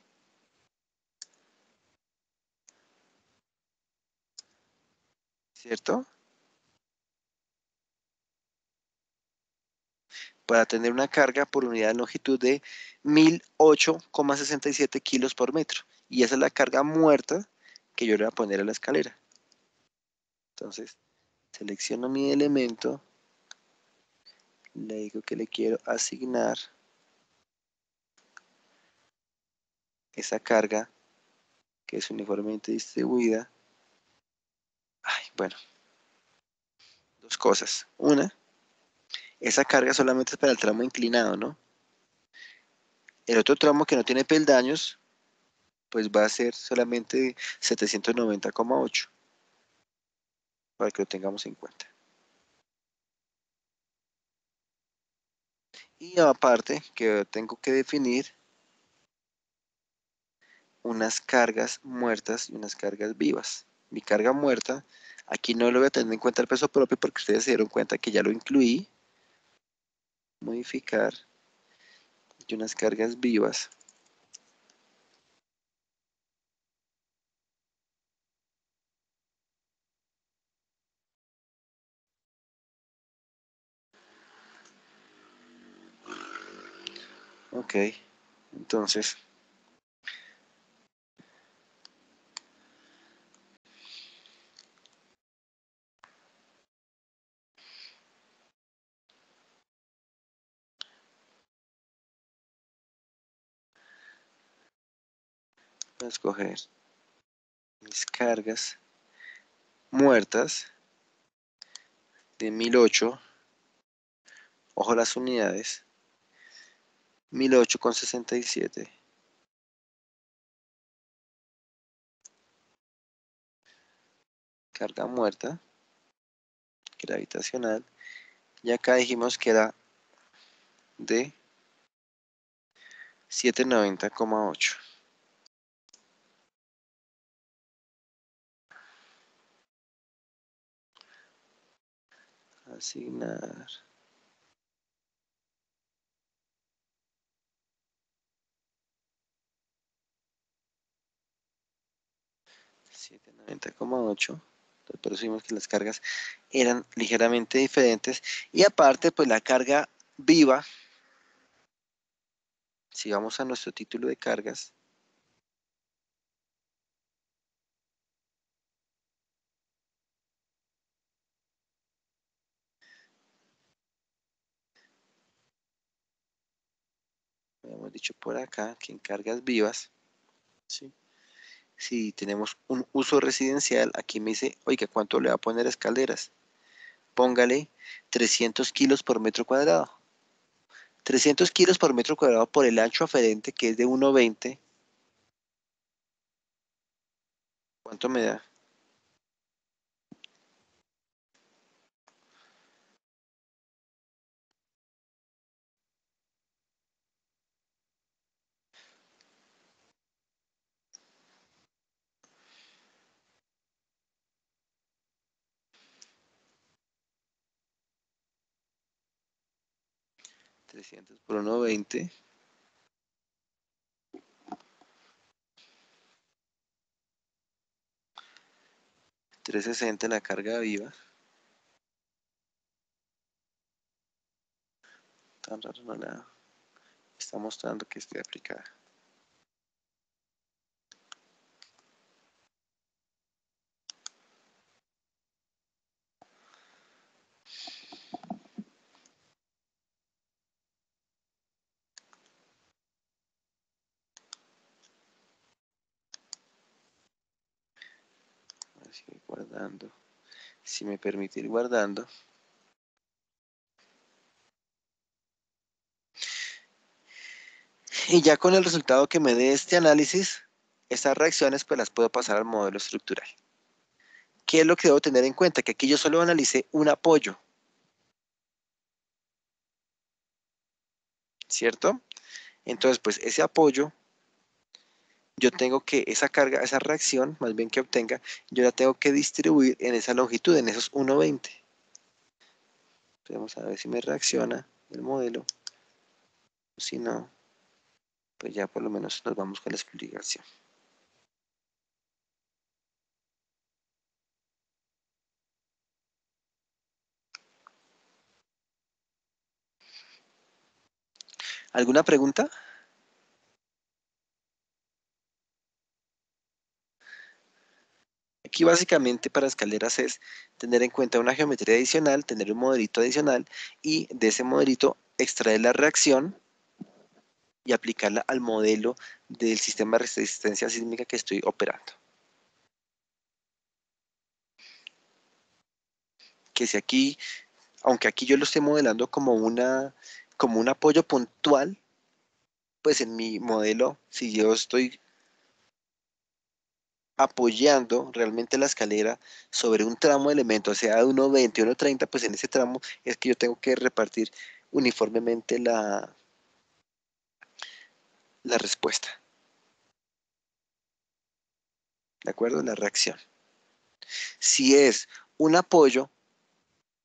¿Cierto? Para tener una carga por unidad de longitud de 1008,67 kilos por metro. Y esa es la carga muerta que yo le voy a poner a la escalera. Entonces, selecciono mi elemento, le digo que le quiero asignar esa carga que es uniformemente distribuida. Ay, bueno, dos cosas. Una, esa carga solamente es para el tramo inclinado, ¿no? El otro tramo que no tiene peldaños, pues va a ser solamente 790,8, para que lo tengamos en cuenta. Y aparte que tengo que definir unas cargas muertas y unas cargas vivas. Mi carga muerta, aquí no lo voy a tener en cuenta el peso propio porque ustedes se dieron cuenta que ya lo incluí. Modificar. Y unas cargas vivas. Ok, entonces voy a escoger mis cargas muertas de 1008. Ojo las unidades. 1008,67. Carga muerta gravitacional. Y acá dijimos que era de 790,8. Asignar. $790,8. Pero vimos que las cargas eran ligeramente diferentes. Y aparte, pues la carga viva, si vamos a nuestro título de cargas, habíamos dicho por acá que en cargas vivas, ¿sí? Si tenemos un uso residencial, aquí me dice, oiga, ¿cuánto le va a poner a escaleras? Póngale 300 kilos por metro cuadrado. 300 kilos por metro cuadrado por el ancho aferente, que es de 1,20. ¿Cuánto me da? 300 por 1,20. 360 la carga viva. Tan raro no la está mostrando que esté aplicada. Así guardando. Si me permite ir guardando. Y ya con el resultado que me dé este análisis, estas reacciones pues las puedo pasar al modelo estructural. ¿Qué es lo que debo tener en cuenta? Que aquí yo solo analicé un apoyo, ¿cierto? Entonces, pues ese apoyo, yo tengo que, esa carga, esa reacción, más bien que obtenga, yo la tengo que distribuir en esa longitud, en esos 1,20. Vamos a ver si me reacciona el modelo. Si no, pues ya por lo menos nos vamos con la explicación. ¿Alguna pregunta? Aquí básicamente para escaleras es tener en cuenta una geometría adicional, tener un modelito adicional y de ese modelito extraer la reacción y aplicarla al modelo del sistema de resistencia sísmica que estoy operando. Que si aquí, aunque aquí yo lo esté modelando como un apoyo puntual, pues en mi modelo, si yo estoy apoyando realmente la escalera sobre un tramo de elementos, sea de 1,20 o 1,30, pues en ese tramo es que yo tengo que repartir uniformemente la respuesta, ¿de acuerdo? La reacción. Si es un apoyo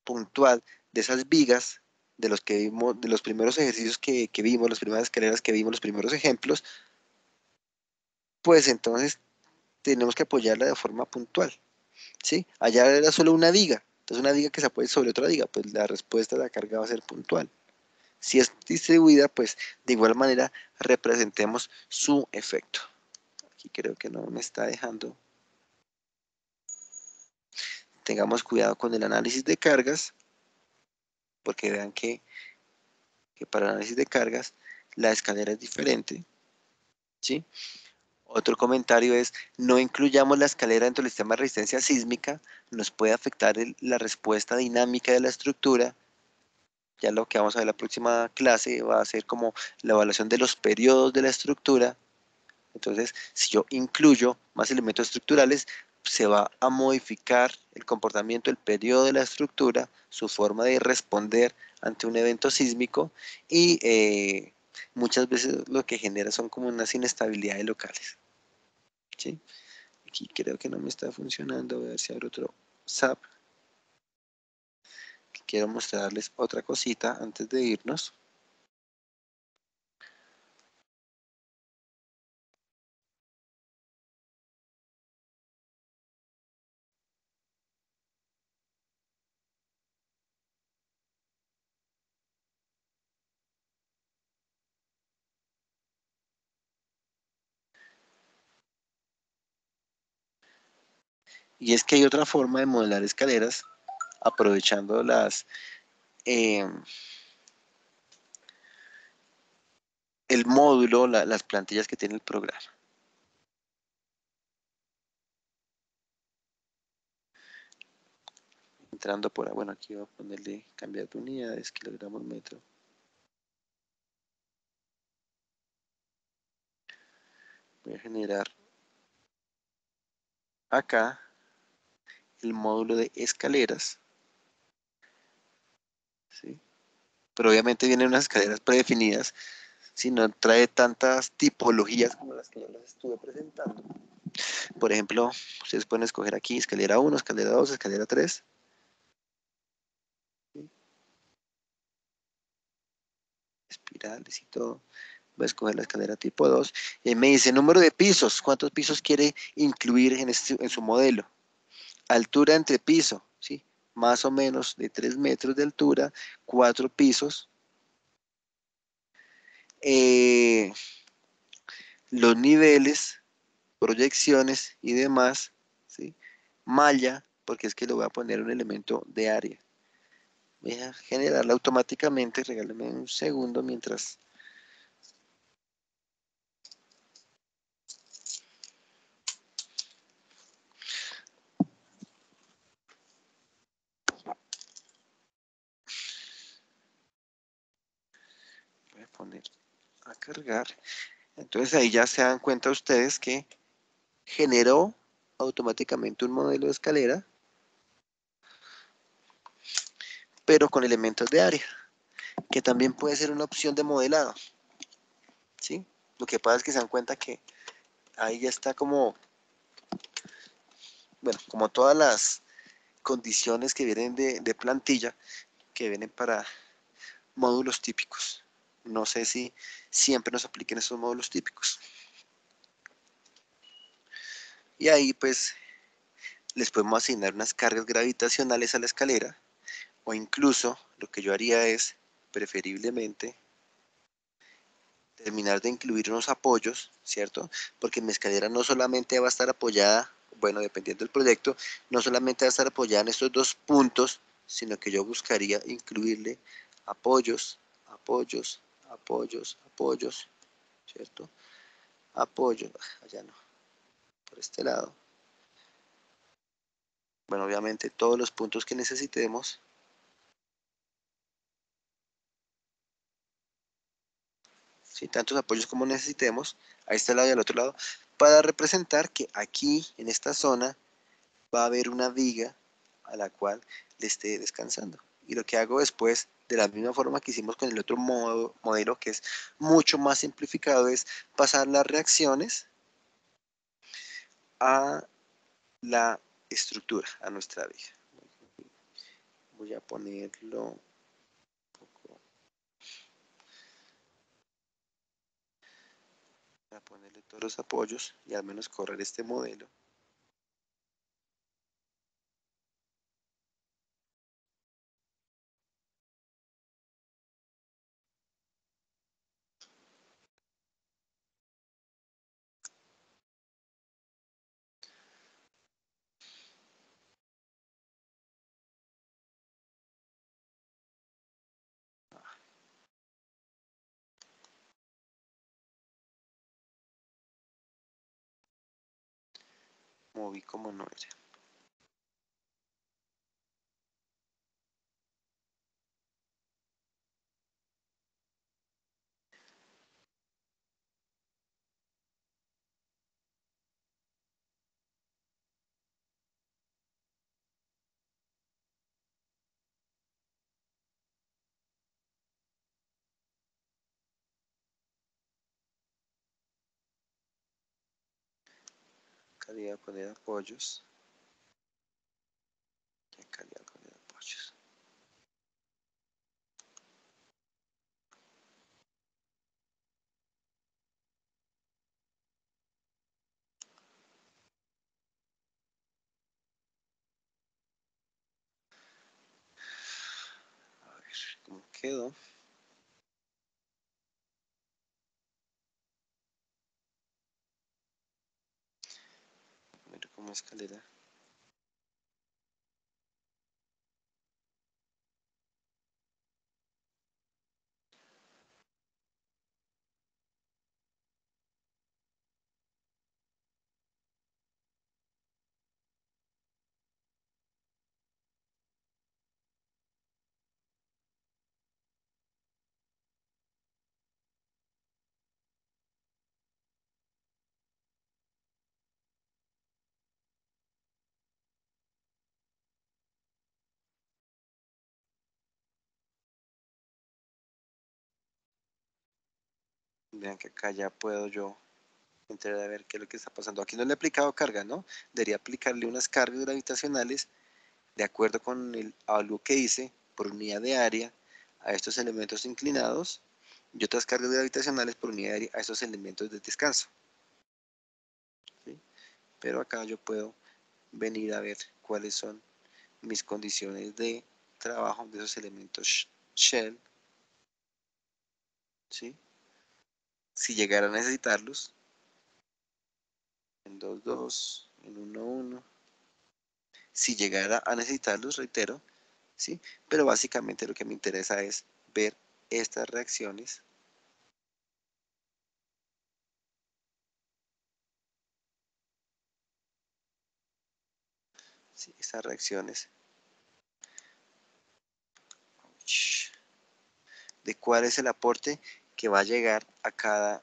puntual de esas vigas, de los que vimos, de los primeros ejercicios que vimos, las primeras escaleras que vimos, los primeros ejemplos, pues entonces tenemos que apoyarla de forma puntual, ¿sí? Allá era solo una viga, entonces una viga que se apoye sobre otra viga, pues la respuesta de la carga va a ser puntual. Si es distribuida, pues de igual manera representemos su efecto. Aquí creo que no me está dejando. Tengamos cuidado con el análisis de cargas, porque vean que para el análisis de cargas la escalera es diferente, ¿sí? Otro comentario es, no incluyamos la escalera dentro del sistema de resistencia sísmica, nos puede afectar la respuesta dinámica de la estructura. Ya lo que vamos a ver en la próxima clase va a ser como la evaluación de los periodos de la estructura. Entonces, si yo incluyo más elementos estructurales, se va a modificar el comportamiento, el periodo de la estructura, su forma de responder ante un evento sísmico y muchas veces lo que genera son como unas inestabilidades locales. ¿Sí? Aquí creo que no me está funcionando, voy a ver si abro otro SAP. Quiero mostrarles otra cosita antes de irnos. Y es que hay otra forma de modelar escaleras aprovechando eh, el módulo, las plantillas que tiene el programa. Entrando por, bueno, aquí voy a ponerle cambiar de unidades, kilogramos, metro. Voy a generar acá el módulo de escaleras, ¿sí? Pero obviamente vienen unas escaleras predefinidas, si no trae tantas tipologías como las que yo les estuve presentando. Por ejemplo, ustedes pueden escoger aquí escalera 1, escalera 2, escalera 3. ¿Sí? Espirales y todo. Voy a escoger la escalera tipo 2. Y ahí me dice número de pisos. ¿Cuántos pisos quiere incluir en su modelo? Altura entre piso, ¿sí? Más o menos de 3 metros de altura, 4 pisos. Los niveles, proyecciones y demás, ¿sí? Malla, porque es que le voy a poner un elemento de área. Voy a generarla automáticamente, regálame un segundo mientras. Voy a poner a cargar. Entonces ahí ya se dan cuenta ustedes que generó automáticamente un modelo de escalera, pero con elementos de área, que también puede ser una opción de modelado, ¿sí? Lo que pasa es que se dan cuenta que ahí ya está como, bueno, como todas las condiciones que vienen de plantilla, que vienen para módulos típicos. No sé si siempre nos apliquen esos módulos típicos. Y ahí pues les podemos asignar unas cargas gravitacionales a la escalera, o incluso lo que yo haría es, preferiblemente, terminar de incluir unos apoyos, ¿cierto? Porque mi escalera no solamente va a estar apoyada, bueno, dependiendo del proyecto, no solamente va a estar apoyada en estos dos puntos, sino que yo buscaría incluirle apoyos, apoyos, apoyos, apoyos, ¿cierto? Apoyo, allá no, por este lado. Bueno, obviamente todos los puntos que necesitemos. ¿Sí? Tantos apoyos como necesitemos, a este lado y al otro lado, para representar que aquí, en esta zona, va a haber una viga a la cual le esté descansando. Y lo que hago después, de la misma forma que hicimos con el otro modelo, que es mucho más simplificado, es pasar las reacciones a la estructura, a nuestra viga. Voy a ponerlo un poco, voy a ponerle todos los apoyos y al menos correr este modelo. Moví como no era. Calidad de poner apoyos. Calidad de poner apoyos. A ver cómo quedó. Poner como escalera. Vean que acá ya puedo yo entrar a ver qué es lo que está pasando. Aquí no le he aplicado carga, ¿no? Debería aplicarle unas cargas gravitacionales de acuerdo con algo que hice por unidad de área a estos elementos inclinados y otras cargas gravitacionales por unidad de área a estos elementos de descanso. ¿Sí? Pero acá yo puedo venir a ver cuáles son mis condiciones de trabajo de esos elementos shell, ¿sí? Si llegara a necesitarlos, en 2.2, en 1.1, si llegara a necesitarlos, reitero, ¿sí? Pero básicamente lo que me interesa es ver estas reacciones, ¿sí? Estas reacciones de cuál es el aporte que va a llegar a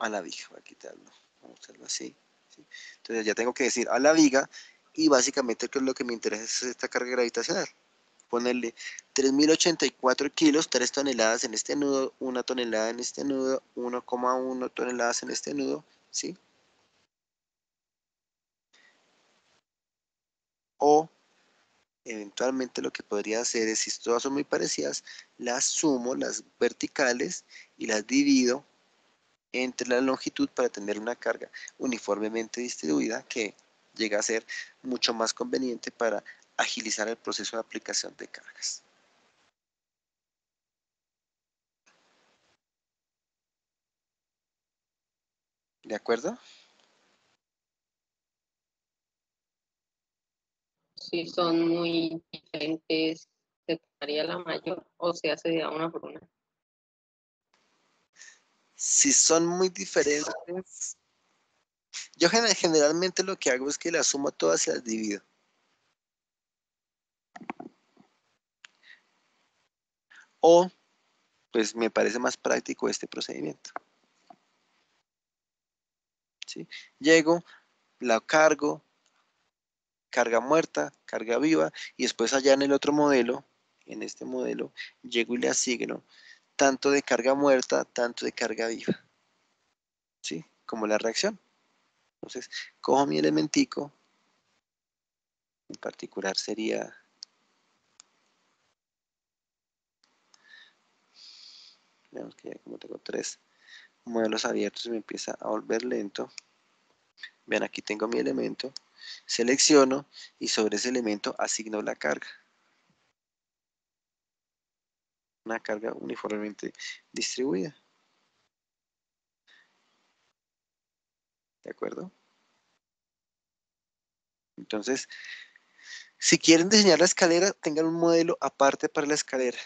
la viga. Voy a quitarlo, vamos a hacerlo así. ¿Sí? Entonces ya tengo que decir a la viga y básicamente que lo que me interesa es esta carga gravitacional. Ponerle 3084 kilos, 3 toneladas en este nudo, 1 tonelada en este nudo, 1,1 toneladas en este nudo, ¿sí? O eventualmente lo que podría hacer es, si todas son muy parecidas, las sumo, las verticales, y las divido entre la longitud para tener una carga uniformemente distribuida que llega a ser mucho más conveniente para agilizar el proceso de aplicación de cargas. ¿De acuerdo? Si son muy diferentes, se tomaría la mayor o se hace de una por una. Si son muy diferentes, yo generalmente lo que hago es que las sumo todas y las divido. O, pues me parece más práctico este procedimiento. ¿Sí? Llego, la cargo, carga muerta, carga viva, y después allá en el otro modelo, en este modelo, llego y le asigno tanto de carga muerta, tanto de carga viva. ¿Sí? Como la reacción. Entonces, cojo mi elementico, en particular sería, veamos que ya como tengo 3 modelos abiertos, me empieza a volver lento. Vean, aquí tengo mi elemento, selecciono y sobre ese elemento asigno la carga. Una carga uniformemente distribuida. ¿De acuerdo? Entonces, si quieren diseñar la escalera, tengan un modelo aparte para la escalera.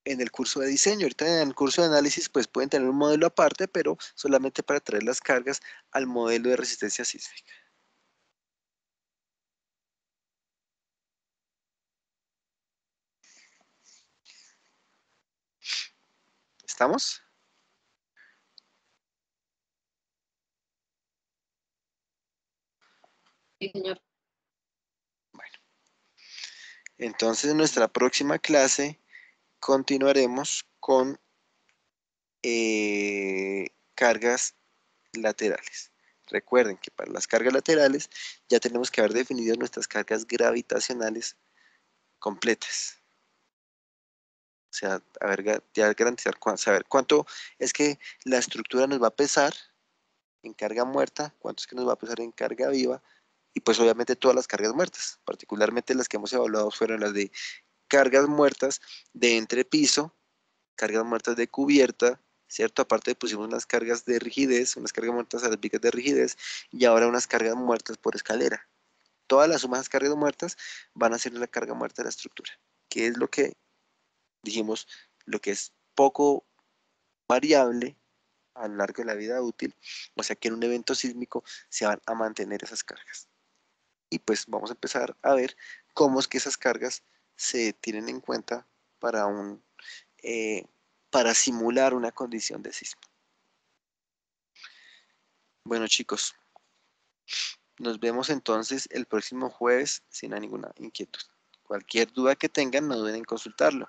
En el curso de diseño, ahorita en el curso de análisis, pues pueden tener un modelo aparte, pero solamente para traer las cargas al modelo de resistencia sísmica. ¿Estamos? Sí, señor. Entonces, en nuestra próxima clase continuaremos con cargas laterales. Recuerden que para las cargas laterales ya tenemos que haber definido nuestras cargas gravitacionales completas. O sea, ya garantizar saber cuánto es que la estructura nos va a pesar en carga muerta, cuánto es que nos va a pesar en carga viva, y pues obviamente todas las cargas muertas, particularmente las que hemos evaluado fueron las de cargas muertas de entrepiso, cargas muertas de cubierta, ¿cierto? Aparte pusimos unas cargas de rigidez, unas cargas muertas a las vigas de rigidez, y ahora unas cargas muertas por escalera. Todas las sumas de cargas muertas van a ser la carga muerta de la estructura, que es lo que dijimos, lo que es poco variable a lo largo de la vida útil, o sea que en un evento sísmico se van a mantener esas cargas. Y pues vamos a empezar a ver cómo es que esas cargas se tienen en cuenta para eh, para simular una condición de sismo. Bueno, chicos, nos vemos entonces el próximo jueves sin ninguna inquietud. Cualquier duda que tengan, no duden en consultarlo.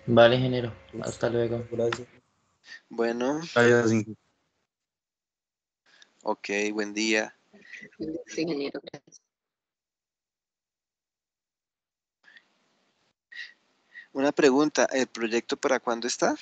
Vale, ingeniero. Hasta luego. Gracias. Bueno, Gracias, Inge. ok, buen día. Sí, ingeniero. Gracias. Una pregunta, ¿el proyecto para cuándo está?